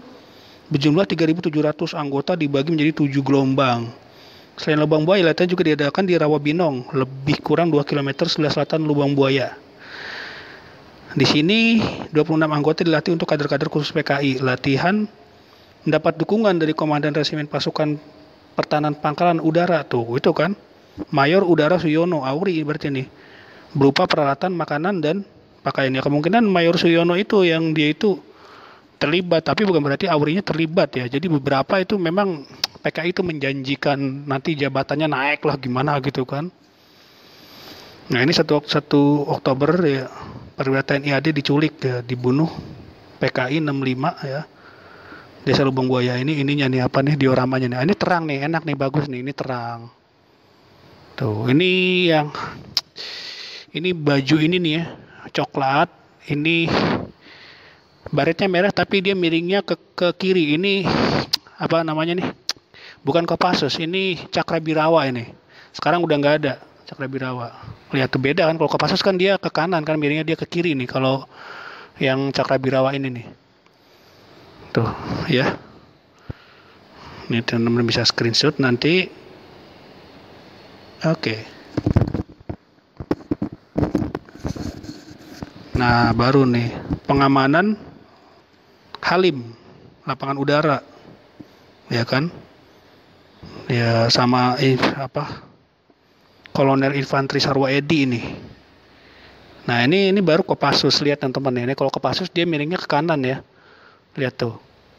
Berjumlah 3.700 anggota dibagi menjadi 7 gelombang. Selain Lubang Buaya, latihan juga diadakan di Rawabinong, lebih kurang 2 km sebelah selatan Lubang Buaya. Di sini 26 anggota dilatih untuk kader-kader khusus PKI. Latihan mendapat dukungan dari Komandan Resimen Pasukan Pertahanan Pangkalan Udara. Tuh, itu kan. Mayor Udara Suyono, Auri berarti nih. Berupa peralatan, makanan, dan pakaian. Ya, kemungkinan Mayor Suyono itu yang dia itu terlibat, tapi bukan berarti Aurinya terlibat ya. Jadi beberapa itu memang PKI itu menjanjikan nanti jabatannya naik lah gimana gitu kan. Nah, ini 1 Oktober ya, perwira TNI AD diculik ya, dibunuh PKI 65 ya. Desa Lubang Buaya ininya nih apa nih dioramanya nih. Ini terang nih, enak nih, bagus nih, ini terang. Tuh, ini baju ini nih ya, coklat. Ini baretnya merah tapi dia miringnya ke kiri. Ini apa namanya nih? Bukan Kopassus, ini Cakrabirawa ini. Sekarang udah nggak ada Cakrabirawa. Lihat tuh beda kan, kalau Kopassus kan dia ke kanan kan, miringnya dia ke kiri nih. Kalau yang Cakrabirawa ini nih. Tuh, ya. Ini teman-teman bisa screenshot nanti. Oke. Nah, baru nih pengamanan Halim, lapangan udara, ya kan? Ya sama Kolonel Infanteri Sarwa Edi ini. Nah, ini baru Kopassus, lihat teman-teman. Ini kalau Kopassus dia miringnya ke kanan ya. Lihat tuh.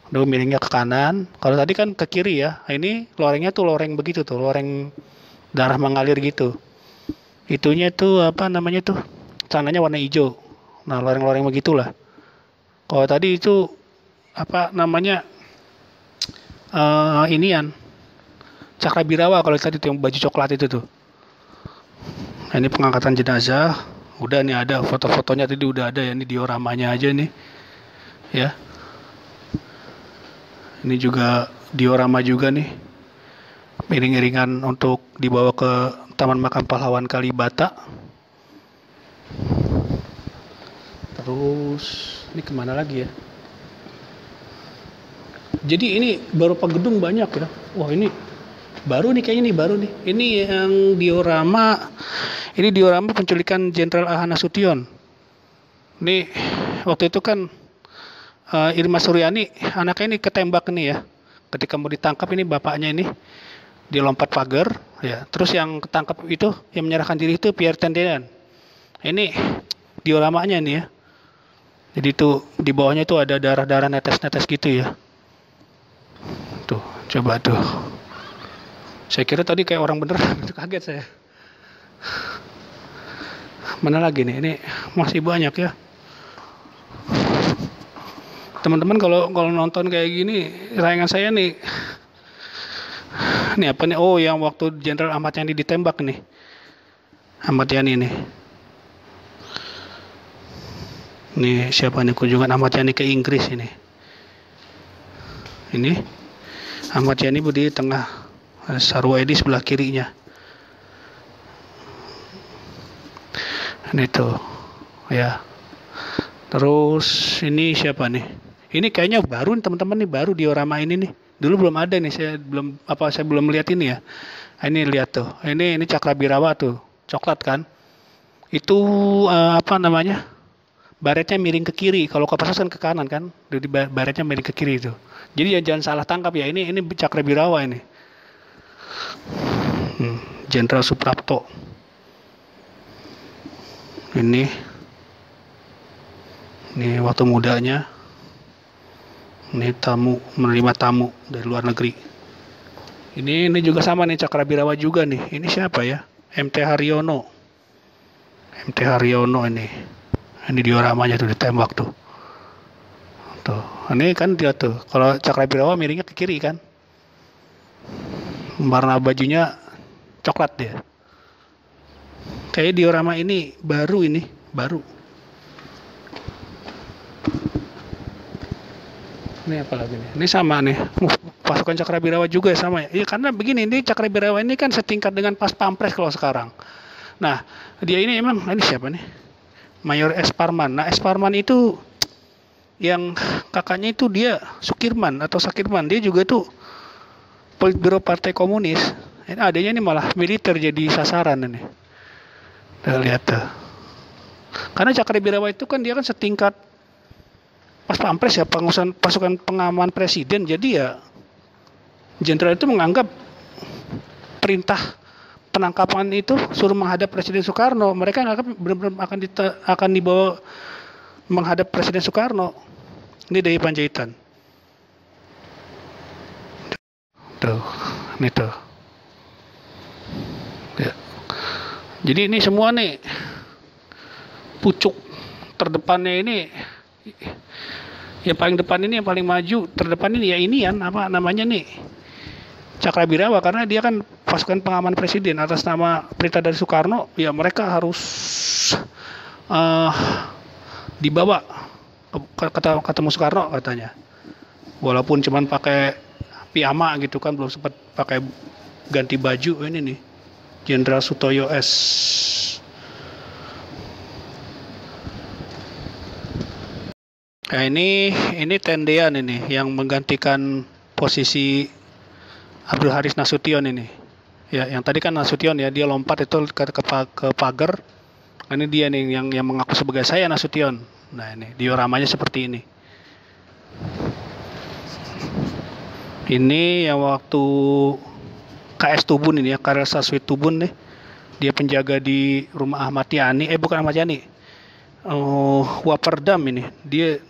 Dia miringnya ke kanan. Kalau tadi kan ke kiri ya. Nah, ini lorengnya tuh loreng begitu tuh, loreng darah mengalir gitu. Itunya tuh apa namanya tuh? Sananya warna hijau. Nah, loreng-loreng begitulah. Kalau tadi itu apa namanya? Inian Cakrabirawa kalau tadi tuh yang baju coklat itu tuh. Nah, ini pengangkatan jenazah. Udah nih ada foto-fotonya tadi udah ada ya, ini dioramanya aja nih. Ya. Ini juga diorama juga nih. Iring-iringan untuk dibawa ke Taman Makam Pahlawan Kalibata. Terus ini kemana lagi ya? Jadi ini beberapa gedung banyak ya. Wah, ini baru nih kayaknya nih, baru nih. Ini yang diorama. Ini diorama penculikan Jenderal A.H. Nasution. Ini waktu itu kan Irma Suryani anaknya ini ketembak nih ya. Ketika mau ditangkap ini bapaknya ini dia lompat pagar ya. Terus yang ketangkap itu yang menyerahkan diri itu Pierre Tendean. Ini dioramanya nih ya. Jadi tuh di bawahnya tuh ada darah-darah netes-netes gitu ya. Tuh, coba tuh. Saya kira tadi kayak orang beneran, kaget saya. Mana lagi nih? Ini masih banyak ya. Teman-teman kalau nonton kayak gini, sayangan saya nih. Ini apa nih? Oh, yang waktu Jenderal Ahmad Yani ditembak nih. Ahmad Yani nih. Ini siapa nih kunjungan Ahmad Yani ke Inggris ini? Ini Ahmad Yani berdiri tengah, Sarwa Edi sebelah kirinya. Ini tuh, ya. Terus ini siapa nih? Ini kayaknya baru nih teman-teman nih, baru diorama ini nih. Dulu belum ada nih, saya belum melihat ini ya. Ini lihat tuh, ini Cakrabirawa tuh, coklat kan? Itu apa namanya? Baretnya miring ke kiri, kalau Kopassus kan ke kanan kan? Jadi baretnya miring ke kiri itu. Jadi jangan salah tangkap ya, ini Cakrabirawa ini. Jenderal Suprapto. Ini waktu mudanya. Ini menerima tamu dari luar negeri. Ini juga sama nih Cakrabirawa juga nih. Ini siapa ya? MT Haryono. MT Haryono ini. Ini dioramanya tuh ditembak tuh. Tuh. Ini kan dia tuh. Kalau Cakrabirawa miringnya ke kiri kan. Warna bajunya coklat dia. Kayak diorama ini baru. Ini apa lagi nih? Ini sama nih. Pasukan Cakrabirawa juga sama ya. Iya, karena begini, ini Cakrabirawa ini kan setingkat dengan Pas Pampres kalau sekarang. Nah, dia ini emang ini siapa nih? Mayor S. Parman. Nah, S. Parman itu yang kakaknya itu dia Sukirman atau Sakirman. Dia juga tuh Politbiro Partai Komunis. Ini adanya ini malah militer jadi sasaran ini. Lihat tuh. Karena Cakrabirawa itu kan dia kan setingkat Pas Pampres ya, pasukan pengaman presiden. Jadi ya jenderal itu menganggap perintah penangkapan itu suruh menghadap Presiden Soekarno. Mereka menganggap benar-benar akan dibawa menghadap Presiden Soekarno. Ini dari Panjaitan. Tuh, ini tuh. Ya. Jadi ini semua nih pucuk terdepannya ini. Yang paling depan ini, yang paling maju terdepan ini ya ini kan apa namanya nih, Cakrabirawa, karena dia kan pasukan pengaman presiden atas nama perintah dari Soekarno. Ya mereka harus dibawa ketemu Soekarno katanya, walaupun cuman pakai piyama gitu kan, belum sempat pakai ganti baju. Ini nih Jenderal Sutoyo S. Nah, ini Tendean ini yang menggantikan posisi Abdul Haris Nasution ini. Ya, yang tadi kan Nasution ya, dia lompat itu ke pagar. Ini dia nih yang mengaku sebagai saya Nasution. Nah ini dioramanya seperti ini. Ini yang waktu KS Tubun ini ya, Karel Saswit Tubun nih. Dia penjaga di rumah Ahmad Yani. Bukan Ahmad Yani. Waperdam ini. Dia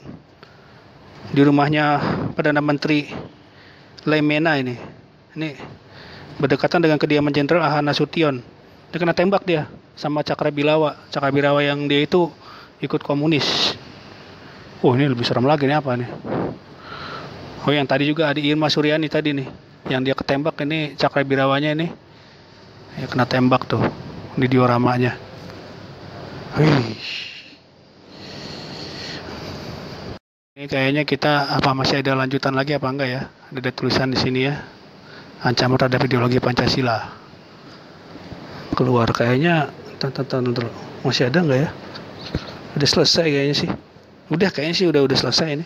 di rumahnya Perdana Menteri Lemena ini. Ini berdekatan dengan kediaman Jenderal Aha Nasution. Dia kena tembak dia sama Cakrabilawa. Cakrabilawa yang dia itu ikut komunis. Oh ini lebih serem lagi nih, apa nih? Oh yang tadi juga ada Irma Suryani tadi nih, yang dia ketembak. Ini Cakrabilawanya ini ya kena tembak tuh. Ini dioramanya. Ini kayaknya kita masih ada lanjutan lagi apa enggak ya? Ada tulisan di sini ya. Ancaman terhadap ideologi Pancasila. Keluar kayaknya. Masih ada enggak ya? Udah selesai kayaknya sih. Kayaknya sih udah selesai ini.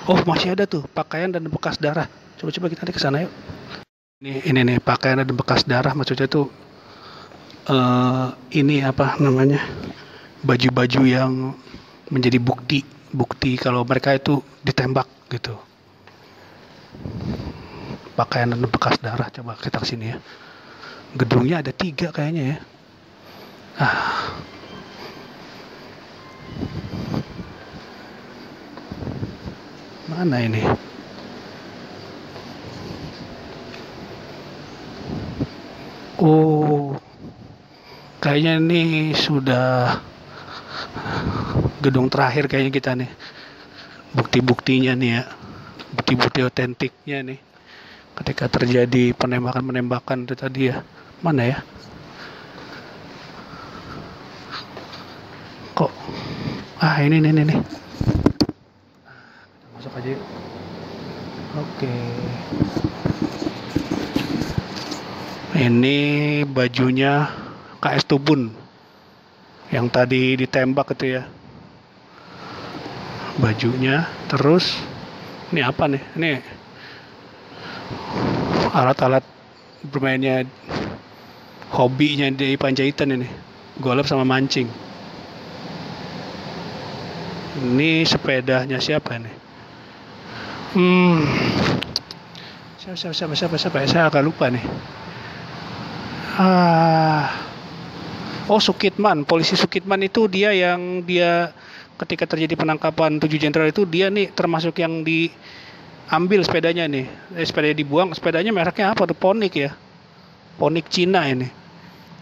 Oh masih ada tuh pakaian dan bekas darah. Coba kita ke sana yuk. Ini nih pakaian dan bekas darah, maksudnya tuh ini apa namanya, baju-baju yang menjadi bukti kalau mereka itu ditembak gitu. Pakaian dan bekas darah. Coba kita kesini ya. Gedungnya ada 3 kayaknya ya. Mana ini? Oh, kayaknya ini sudah gedung terakhir kayaknya kita nih. Bukti-buktinya nih ya. Bukti-bukti otentiknya nih. Ketika terjadi penembakan itu tadi ya. Mana ya? Kok? Ini. Masuk aja yuk. Oke. Ini bajunya KS Tubun yang tadi ditembak itu ya. Bajunya. Terus ini apa nih? Ini alat-alat bermainnya, hobinya di Panjaitan ini. Golf sama mancing. Ini sepedanya siapa nih? Siapa? Saya agak lupa nih. Sukitman, polisi Sukitman itu dia ketika terjadi penangkapan 7 jenderal itu, dia nih termasuk yang diambil sepedanya nih. Sepedanya dibuang, sepedanya mereknya apa tuh? Ponik ya. Ponik Cina ini.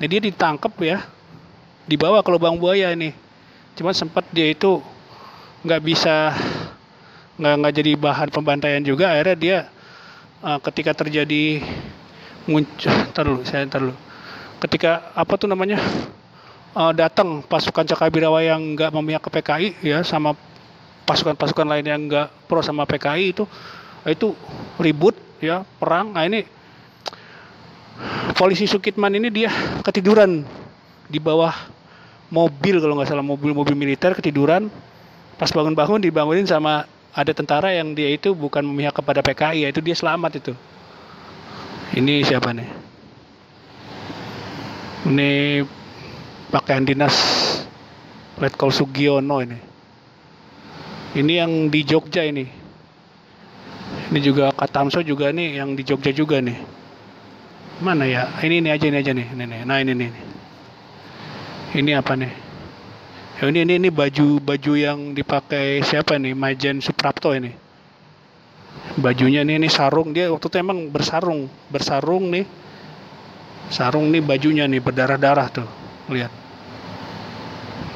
Nah, dia ditangkap ya. Dibawa ke lubang buaya ini. Cuman sempat dia itu nggak jadi bahan pembantaian juga. Akhirnya dia ketika terjadi ketika datang pasukan Cakrabilawa yang nggak memihak ke PKI ya, sama pasukan-pasukan lain yang nggak pro sama PKI, itu ribut ya, perang. Nah ini polisi Sukitman ini dia ketiduran di bawah mobil, kalau nggak salah mobil militer, ketiduran. Pas bangun-bangun dibangunin sama ada tentara yang dia itu bukan memihak kepada PKI, yaitu dia selamat itu. Ini siapa nih? Ini pakaian dinas Letkol Sugiono ini. Ini yang di Jogja ini. Ini juga Katamso juga nih, yang di Jogja juga nih. Mana ya? Ini aja nih. Nah ini. Ini apa nih? Ini baju yang dipakai siapa nih? Majen Suprapto ini. Bajunya ini sarung, dia waktu itu emang bersarung nih. Sarung nih bajunya nih berdarah-darah tuh. Lihat.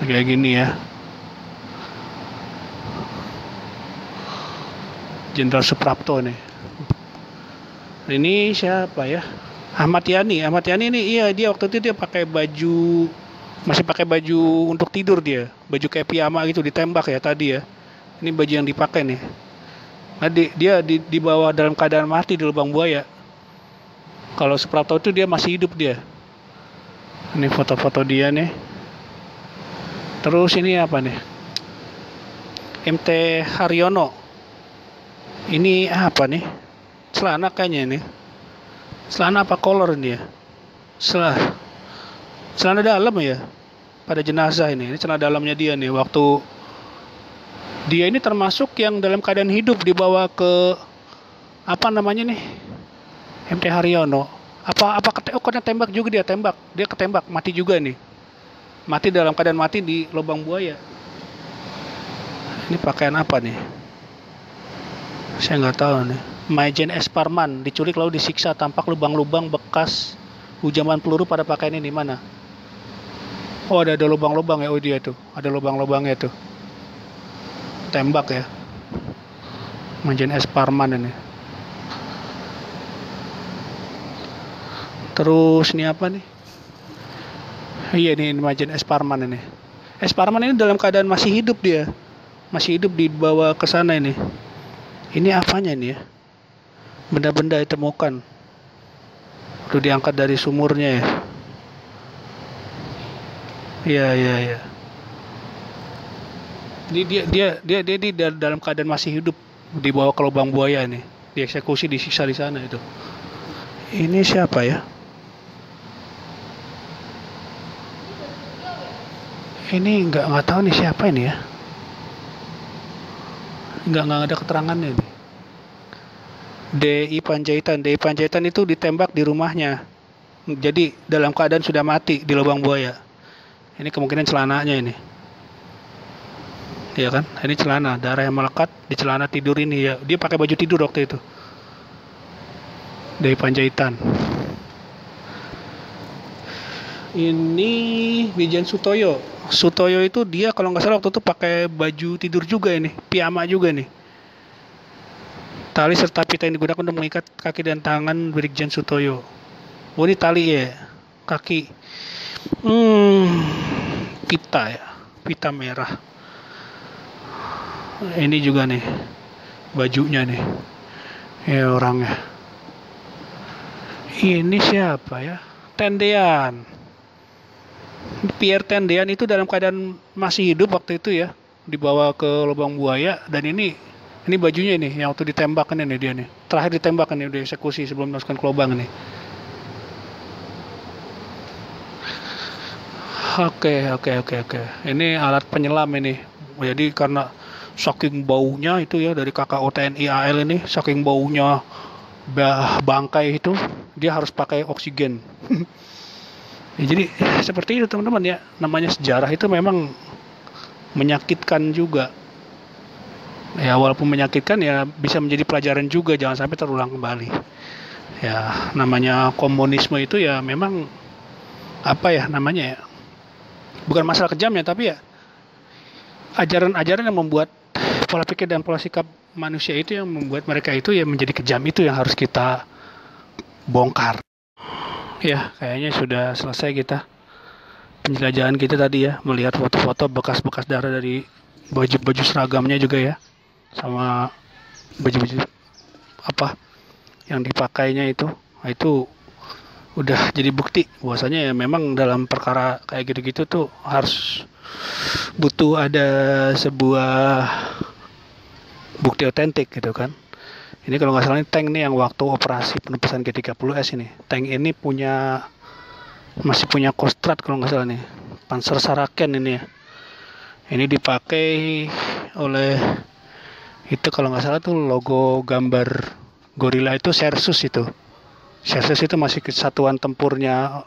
Kayak gini ya. Jenderal Suprapto nih. Ini siapa ya? Ahmad Yani ini, iya, dia waktu itu dia masih pakai baju untuk tidur dia. Baju kayak piyama gitu, ditembak ya tadi ya. Ini baju yang dipakai nih. Nah, dia dibawa dalam keadaan mati di lubang buaya. Kalau Suprapto itu dia masih hidup dia. Ini foto-foto dia nih. Terus ini apa nih? MT Haryono. Ini apa nih? Celana kayaknya ini. Celana apa kolor ini ya? Celana dalam ya pada jenazah ini. Ini celana dalamnya dia nih. Waktu dia ini termasuk yang dalam keadaan hidup dibawa ke apa namanya nih? MT Haryono. Kena tembak juga dia tembak. Dia ketembak mati juga nih. Mati dalam keadaan mati di lubang buaya. Ini pakaian apa nih? Saya nggak tahu nih. Maijen S. Parman diculik lalu disiksa, tampak lubang-lubang bekas hujaman peluru pada pakaian ini. Mana? Oh, ada lubang-lubang ya. Oh, dia tuh. Ada lubang-lubangnya tuh. Tembak ya. Maijen S. Parman ini. Terus ini apa nih? Iya nih Maijen S. Parman ini. S. Parman ini dalam keadaan masih hidup dia. Masih hidup dibawa ke sana ini. Ini apanya nih ya? Benda-benda ditemukan. Udah diangkat dari sumurnya ya. Iya. Dia di dalam keadaan masih hidup dibawa ke lubang buaya nih. Dieksekusi, disiksa di sana itu. Ini siapa ya? Ini nggak tahu nih siapa ini ya. Nggak ada keterangannya nih. DI Panjaitan itu ditembak di rumahnya. Jadi dalam keadaan sudah mati di lubang buaya. Ini kemungkinan celananya ini. Iya kan? Ini celana, darah yang melekat di celana tidur ini ya. Dia pakai baju tidur waktu itu. DI Panjaitan. Ini Wijen Sutoyo. Sutoyo itu dia kalau nggak salah waktu itu pakai baju tidur juga ini, piyama juga nih. Tali serta pita yang digunakan untuk mengikat kaki dan tangan Brigjen Sutoyo. Oh, ini tali ya, kaki. Pita ya, pita merah. Ini juga nih, bajunya nih. Ya orangnya. Ini siapa ya? Tendean. Pierre Tendean itu dalam keadaan masih hidup waktu itu ya, dibawa ke lubang buaya. Dan ini bajunya ini yang waktu ditembakkan ini dia nih. Terakhir ditembakkan ini, udah eksekusi sebelum masukkan ke lubang ini. Oke. Ini alat penyelam ini. Jadi karena saking baunya itu ya dari KKO TNI AL ini, saking baunya bangkai itu, dia harus pakai oksigen. Ya, jadi seperti itu teman-teman ya. Namanya sejarah itu memang menyakitkan juga. Ya walaupun menyakitkan ya bisa menjadi pelajaran juga, jangan sampai terulang kembali. Ya namanya komunisme itu ya memang apa ya namanya ya, bukan masalah kejam ya, tapi ya ajaran-ajaran yang membuat pola pikir dan pola sikap manusia itu yang membuat mereka itu ya menjadi kejam, itu yang harus kita bongkar. Ya kayaknya sudah selesai kita penjelajahan kita tadi ya, melihat foto-foto bekas-bekas darah dari baju-baju seragamnya juga ya, sama baju-baju apa yang dipakainya itu. Nah, itu udah jadi bukti bahwasanya ya memang dalam perkara kayak gitu-gitu tuh harus butuh ada sebuah bukti otentik gitu kan. Ini kalau nggak salah ini tank nih yang waktu operasi penumpasan G30S ini. Tank ini masih punya Kostrad kalau nggak salah nih. Panzer Saraken ini ya. Ini dipakai oleh itu kalau nggak salah tuh logo gambar gorila itu Sersus itu. Sersus itu masih kesatuan tempurnya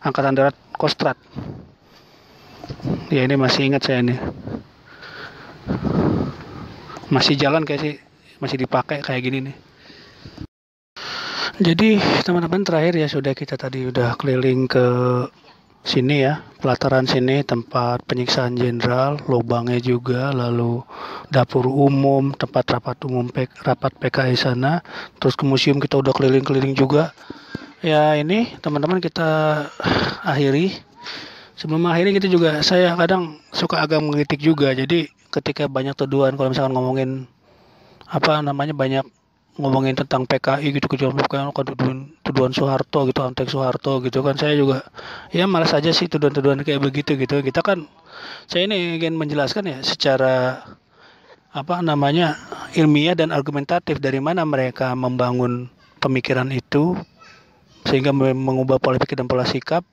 Angkatan Darat Kostrad. Ya ini masih ingat saya ini. Masih jalan kayak sih, masih dipakai kayak gini nih. Jadi teman-teman terakhir ya sudah kita tadi udah keliling ke sini ya, pelataran sini tempat penyiksaan jenderal, lubangnya juga, lalu dapur umum, tempat rapat PKI sana, terus ke museum kita udah keliling-keliling juga. Ya ini teman-teman kita akhiri. Sebelum akhirnya kita juga, saya kadang suka agak mengkritik juga. Jadi ketika banyak tuduhan, kalau misalkan ngomongin banyak ngomongin tentang PKI gitu, tuduhan Soeharto gitu, antek Soeharto gitu kan, saya juga ya malas aja sih tuduhan-tuduhan kayak begitu gitu. Kita kan, saya ini ingin menjelaskan ya secara ilmiah dan argumentatif dari mana mereka membangun pemikiran itu, sehingga mengubah pola pikir dan pola sikap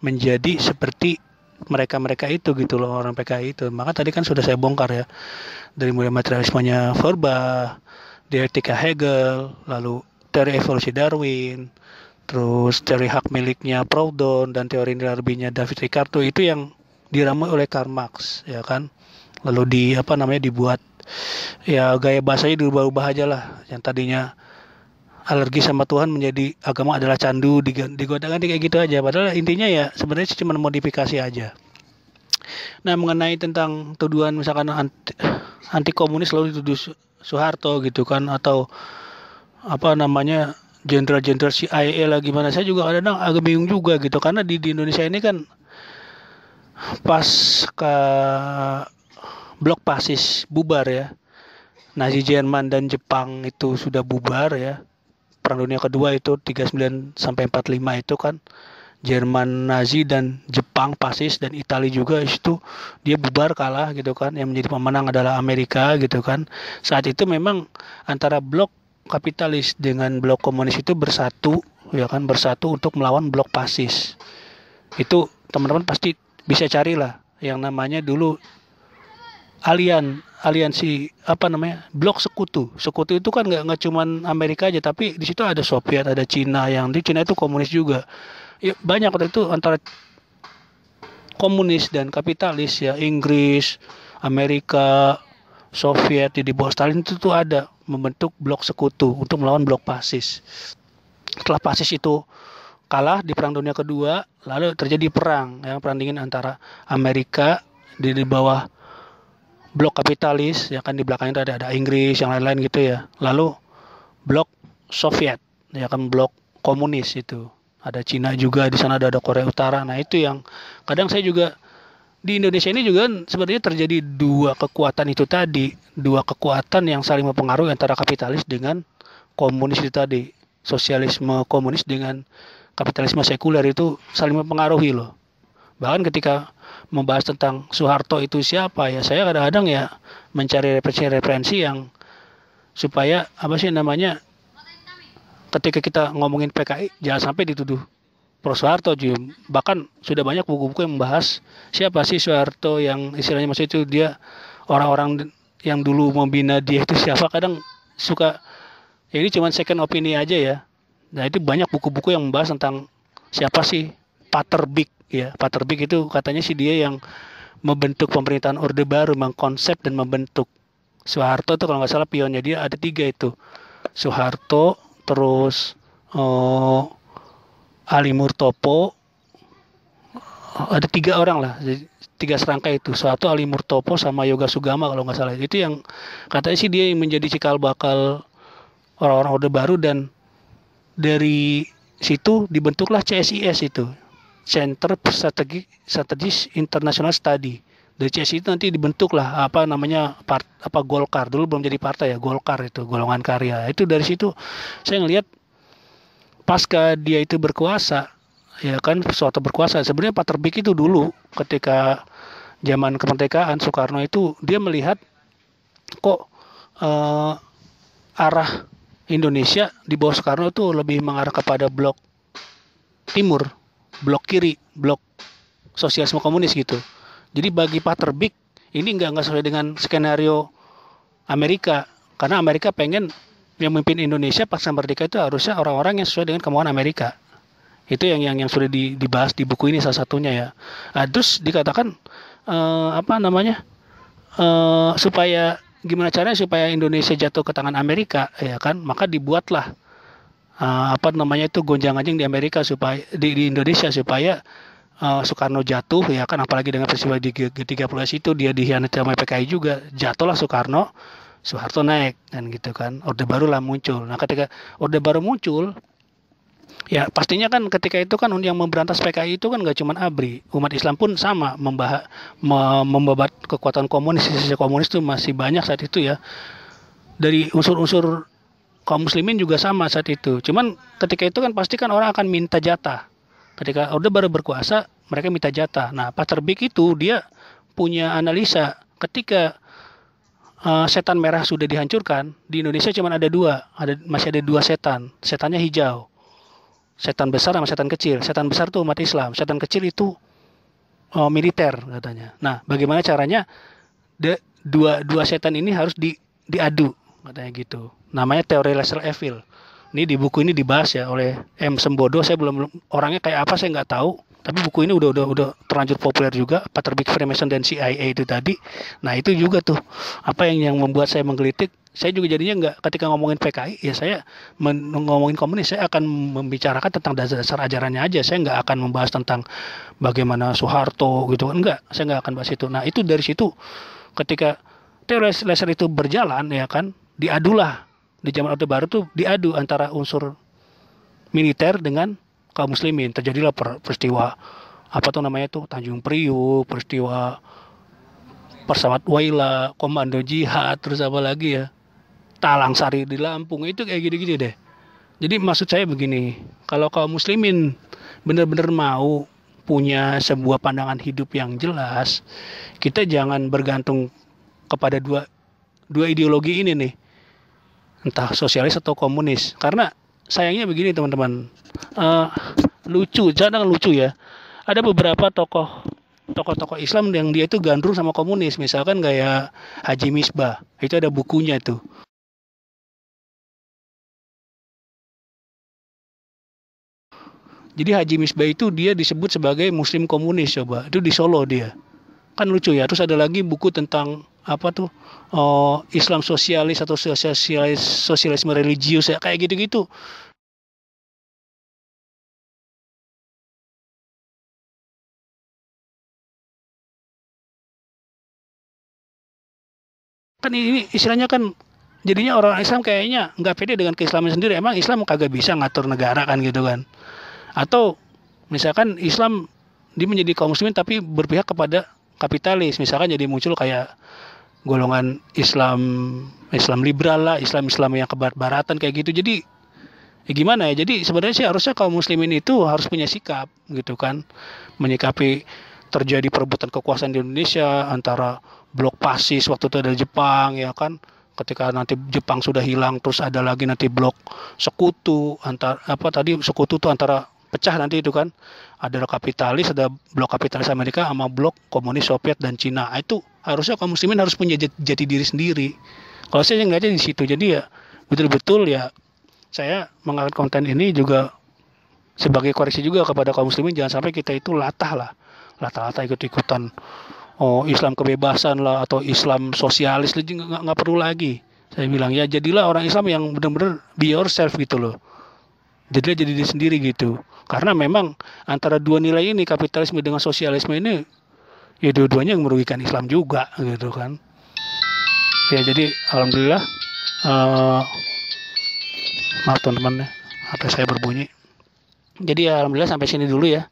menjadi seperti mereka-mereka itu gitu loh, orang PKI itu. Maka tadi kan sudah saya bongkar ya, dari mulai materialismenya Feuerbach, dialektika Hegel, lalu teori evolusi Darwin, terus teori hak miliknya Proudhon dan teori nilai lebihnya David Ricardo, itu yang diramu oleh Karl Marx ya kan. Lalu dibuat ya gaya bahasanya diubah-ubah aja lah, yang tadinya alergi sama Tuhan menjadi agama adalah candu, digoda-ganti kayak gitu aja. Padahal intinya ya sebenarnya cuma modifikasi aja. Nah, mengenai tentang tuduhan misalkan anti komunis lalu dituduh Soeharto gitu kan, atau jenderal-jenderal CIA lah gimana, saya juga kadang agak bingung juga gitu, karena di Indonesia ini kan pas ke blok fasis bubar ya, Nazi Jerman dan Jepang itu sudah bubar ya. Perang Dunia Kedua itu 39 sampai 45 itu kan Jerman Nazi dan Jepang fasis dan Italia juga itu dia bubar, kalah gitu kan. Yang menjadi pemenang adalah Amerika gitu kan. Saat itu memang antara blok kapitalis dengan blok komunis itu bersatu ya kan, bersatu untuk melawan blok fasis. Itu teman-teman pasti bisa carilah yang namanya dulu aliansi blok sekutu itu kan nggak cuman Amerika aja, tapi di situ ada Soviet, ada Cina, yang di Cina itu komunis juga ya, banyak waktu itu antara komunis dan kapitalis ya, Inggris, Amerika, Soviet di bawah Stalin itu tuh ada membentuk blok sekutu untuk melawan blok fasis. Setelah fasis itu kalah di Perang Dunia Kedua, lalu terjadi perang dingin antara Amerika di bawah blok kapitalis ya kan, di belakangnya ada Inggris yang lain-lain gitu ya. Lalu blok Soviet ya kan, blok komunis itu. Ada Cina juga di sana, ada Korea Utara. Nah, itu yang kadang saya juga di Indonesia ini juga sebenarnya terjadi dua kekuatan itu tadi, dua kekuatan yang saling mempengaruhi antara kapitalis dengan komunis itu tadi. Sosialisme komunis dengan kapitalisme sekuler itu saling mempengaruhi loh. Bahkan ketika membahas tentang Soeharto itu siapa ya, saya kadang-kadang ya mencari referensi yang supaya ketika kita ngomongin PKI jangan sampai dituduh pro Soeharto. Bahkan sudah banyak buku-buku yang membahas siapa sih Soeharto, yang istilahnya maksud itu dia orang-orang yang dulu membina dia itu siapa. Kadang suka ya, ini cuma second opini aja ya. Nah, itu banyak buku-buku yang membahas tentang siapa sih Pater Bick ya. Pater Bick itu katanya sih dia yang membentuk pemerintahan Orde Baru, mengkonsep dan membentuk. Soeharto itu kalau nggak salah pionnya dia ada 3 itu. Soeharto, terus Ali Murtopo, ada 3 orang lah, 3 serangkai itu. Soeharto, Ali Murtopo sama Yoga Sugama kalau nggak salah. Itu yang katanya sih dia yang menjadi cikal bakal orang-orang Orde Baru, dan dari situ dibentuklah CSIS itu, Center Strategis International Study. Dari CSIS itu nanti dibentuklah Golkar. Dulu belum jadi partai ya, Golkar itu, Golongan Karya. Itu dari situ saya ngelihat pasca dia itu berkuasa ya kan, suatu berkuasa. Sebenarnya Pater Bick itu dulu ketika zaman kemerdekaan Soekarno itu dia melihat kok arah Indonesia di bawah Soekarno itu lebih mengarah kepada blok timur, blok kiri, blok sosialisme komunis gitu. Jadi bagi Pater Bick ini nggak sesuai dengan skenario Amerika, karena Amerika pengen yang memimpin Indonesia pasca merdeka itu harusnya orang-orang yang sesuai dengan kemauan Amerika. Itu yang sudah dibahas di buku ini salah satunya ya. Terus dikatakan supaya gimana caranya supaya Indonesia jatuh ke tangan Amerika ya kan, maka dibuatlah gonjang-ganjing di Amerika supaya di Indonesia supaya Soekarno jatuh ya kan, apalagi dengan peristiwa di G30S itu dia dikhianati sama PKI juga, jatuhlah Soekarno, Soeharto naik dan gitu kan, Orde Baru lah muncul. Nah, ketika Orde Baru muncul ya pastinya kan ketika itu kan yang memberantas PKI itu kan gak cuma ABRI, umat Islam pun sama membabat kekuatan komunis. Sisi komunis itu masih banyak saat itu ya, dari unsur-unsur kaum muslimin juga sama saat itu. Cuman ketika itu kan pasti kan orang akan minta jatah. Ketika Orde Baru berkuasa mereka minta jatah. Nah, Pater Bick itu dia punya analisa ketika setan merah sudah dihancurkan di Indonesia, cuma ada 2, masih ada 2 setan, setannya hijau. setan besar sama setan kecil. Setan besar itu umat Islam, setan kecil itu militer katanya. Nah, bagaimana caranya dua setan ini harus diadu katanya gitu. Namanya teori Lesser Evil. Ini di buku ini dibahas ya oleh M. Sembodo. Saya belum orangnya kayak apa saya nggak tahu. Tapi buku ini udah terlanjur populer juga. Pater Big Freemason dan CIA itu tadi. Nah itu juga tuh apa yang membuat saya menggelitik. Saya juga jadinya nggak ketika ngomongin PKI ya saya ngomongin komunis saya akan membicarakan tentang dasar-dasar ajarannya aja. Saya nggak akan membahas tentang bagaimana Soeharto gitu kan enggak. Saya nggak akan bahas itu. Nah itu dari situ ketika teori laser itu berjalan ya kan diadulah di zaman Orde Baru tuh diadu antara unsur militer dengan kaum muslimin. Terjadilah peristiwa apa tuh namanya tuh Tanjung Priuk, peristiwa Pesawat Waila, Komando Jihad, terus apa lagi ya Talang Sari di Lampung, itu kayak gitu-gitu deh. Jadi maksud saya begini, kalau kaum muslimin benar-benar mau punya sebuah pandangan hidup yang jelas, kita jangan bergantung kepada dua ideologi ini nih, entah sosialis atau komunis. Karena sayangnya begini teman-teman, jangan lucu ya. Ada beberapa tokoh Islam yang dia itu gandrung sama komunis, misalkan kayak Haji Misbah, itu ada bukunya tuh. Jadi Haji Misbah itu dia disebut sebagai Muslim komunis, coba itu di Solo dia. Kan lucu ya. Terus ada lagi buku tentang apa tuh Islam sosialis atau sosialisme religius ya kayak gitu-gitu. Kan ini istilahnya kan jadinya orang Islam kayaknya nggak pede dengan keislaman sendiri. Emang Islam kagak bisa ngatur negara kan gitu kan. Atau misalkan Islam dia menjadi kaum muslimin tapi berpihak kepada kapitalis. Misalkan jadi muncul kayak golongan Islam liberal lah, Islam yang kebarat-baratan kayak gitu. Jadi ya gimana ya? Jadi sebenarnya sih harusnya kaum muslimin itu harus punya sikap gitu kan. Menyikapi terjadi perebutan kekuasaan di Indonesia antara blok Pasis waktu itu ada Jepang ya kan. Ketika nanti Jepang sudah hilang terus ada lagi nanti blok sekutu sekutu tuh antara pecah nanti itu kan ada kapitalis, ada blok kapitalis Amerika sama blok komunis Soviet dan Cina. Itu harusnya kaum muslimin harus punya jati diri sendiri. Kalau saya ngeliatnya di situ, jadi ya betul-betul ya saya mengangkat konten ini juga sebagai koreksi juga kepada kaum muslimin, jangan sampai kita itu latah ikut-ikutan Islam kebebasan lah atau Islam sosialis, nggak perlu lagi. Saya bilang ya jadilah orang Islam yang benar-benar be yourself gitu loh. Jadilah jadi diri sendiri gitu. Karena memang antara dua nilai ini, kapitalisme dengan sosialisme ini, ya dua-duanya merugikan Islam juga gitu kan. Ya jadi alhamdulillah, maaf teman-teman ya, HP saya berbunyi. Jadi ya alhamdulillah sampai sini dulu ya.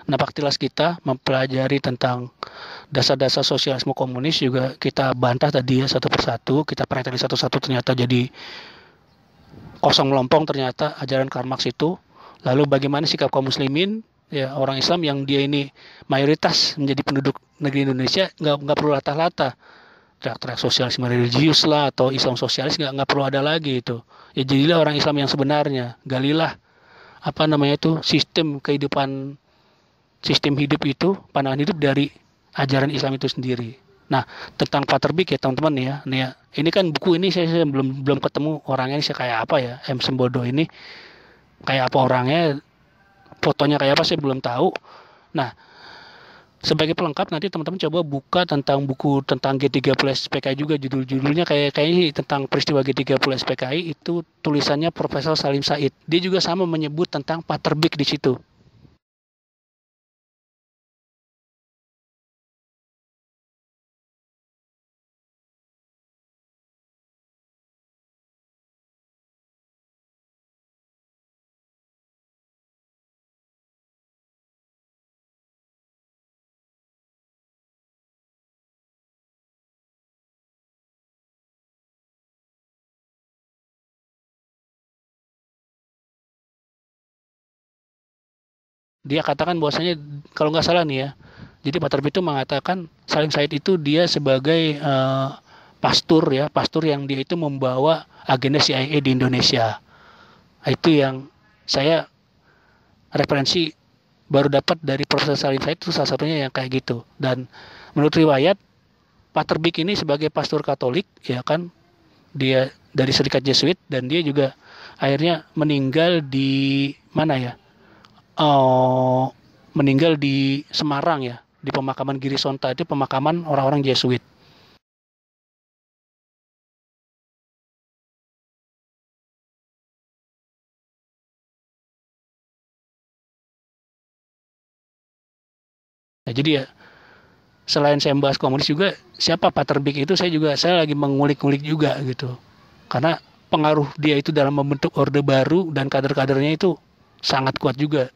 Napak tilas kita mempelajari tentang dasar-dasar sosialisme komunis juga kita bantah tadi ya satu persatu. Kita perhatikan satu-satu ternyata jadi kosong melompong ternyata ajaran Karl Marx itu. Lalu bagaimana sikap kaum muslimin ya orang Islam yang dia ini mayoritas menjadi penduduk negeri Indonesia, nggak perlu latah-latah teriak-teriak sosialisme religius lah atau Islam sosialis, nggak perlu ada lagi itu. Ya jadilah orang Islam yang sebenarnya, galilah sistem hidup itu, pandangan hidup dari ajaran Islam itu sendiri. Nah, tentang Pater Big ya teman-teman ya. Ini kan buku ini saya belum ketemu orangnya ini kayak apa ya. M. Sembodo ini kayak apa orangnya, fotonya kayak apa saya belum tahu. Nah, sebagai pelengkap nanti teman-teman coba buka tentang buku tentang G30 PKI juga, judul-judulnya kayaknya tentang peristiwa G30 PKI itu tulisannya Profesor Salim Said. Dia juga sama menyebut tentang Pater Big di situ. Dia katakan bahwasanya kalau nggak salah nih ya, jadi Pater Big itu mengatakan Salim Said itu dia sebagai pastor yang dia itu membawa agenda CIA di Indonesia. Itu yang saya referensi baru dapat dari Profesor Salim Said, itu salah satunya yang kayak gitu. Dan menurut riwayat, Pater Bik ini sebagai pastor Katolik, ya kan, dia dari Serikat Jesuit, dan dia juga akhirnya meninggal di mana ya? Oh, meninggal di Semarang ya, di pemakaman Giri Sonta, itu pemakaman orang-orang Jesuit. Nah, jadi ya selain saya membahas komunis juga, siapa Pater Bik itu saya lagi mengulik-ngulik juga gitu. Karena pengaruh dia itu dalam membentuk orde baru dan kader-kadernya itu sangat kuat juga.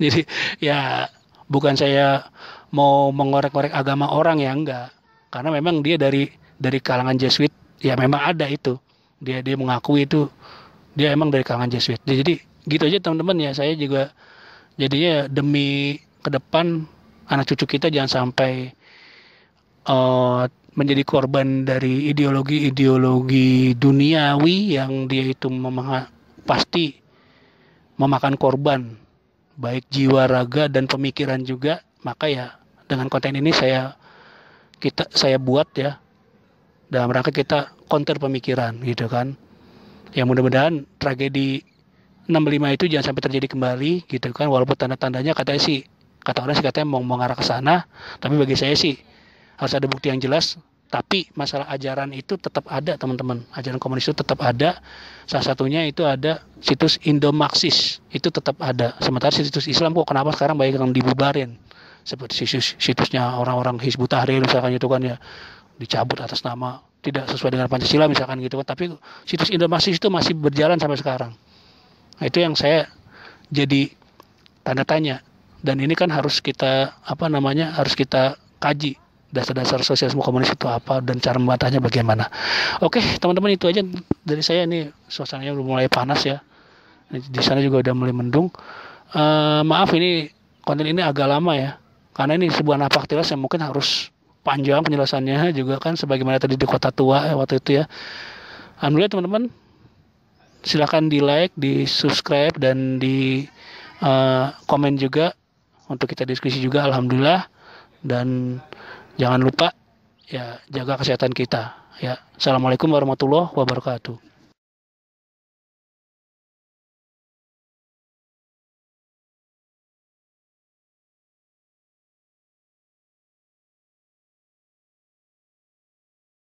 Jadi ya bukan saya mau mengorek-ngorek agama orang, ya enggak. Karena memang dia dari kalangan Jesuit, ya memang ada itu. Dia mengakui itu dia emang dari kalangan Jesuit. Jadi gitu aja teman-teman ya, saya juga jadinya demi ke depan anak cucu kita jangan sampai menjadi korban dari ideologi-ideologi duniawi yang dia itu pasti memakan korban baik jiwa, raga, dan pemikiran juga. Maka ya dengan konten ini saya buat ya dalam rangka kita counter pemikiran gitu kan. Ya mudah-mudahan tragedi 65 itu jangan sampai terjadi kembali gitu kan, walaupun tanda-tandanya kata orang sih katanya mau mengarah ke sana, tapi bagi saya sih harus ada bukti yang jelas. Tapi masalah ajaran itu tetap ada teman-teman, ajaran komunis itu tetap ada. Salah satunya itu ada situs Indomaxis, itu tetap ada. Sementara situs Islam kok kenapa sekarang banyak yang dibubarin, seperti situsnya orang-orang Hizbut Tahrir misalkan itu kan ya, dicabut atas nama tidak sesuai dengan Pancasila misalkan gitu kan. Tapi situs Indomaxis itu masih berjalan sampai sekarang. Nah, itu yang saya jadi tanda tanya. Dan ini kan harus kita harus kita kaji dasar-dasar sosialisme komunis itu apa dan cara membantahnya bagaimana. Oke, teman-teman, itu aja dari saya. Nih suasananya udah mulai panas ya. Di sana juga udah mulai mendung. Maaf ini konten ini agak lama ya. Karena ini sebuah napak tilas yang mungkin harus panjang penjelasannya juga kan, sebagaimana tadi di Kota Tua waktu itu ya. Alhamdulillah teman-teman, silakan di like, di subscribe, dan di komen juga untuk kita diskusi juga. Alhamdulillah. Dan jangan lupa ya jaga kesehatan kita ya. Assalamualaikum warahmatullahi wabarakatuh.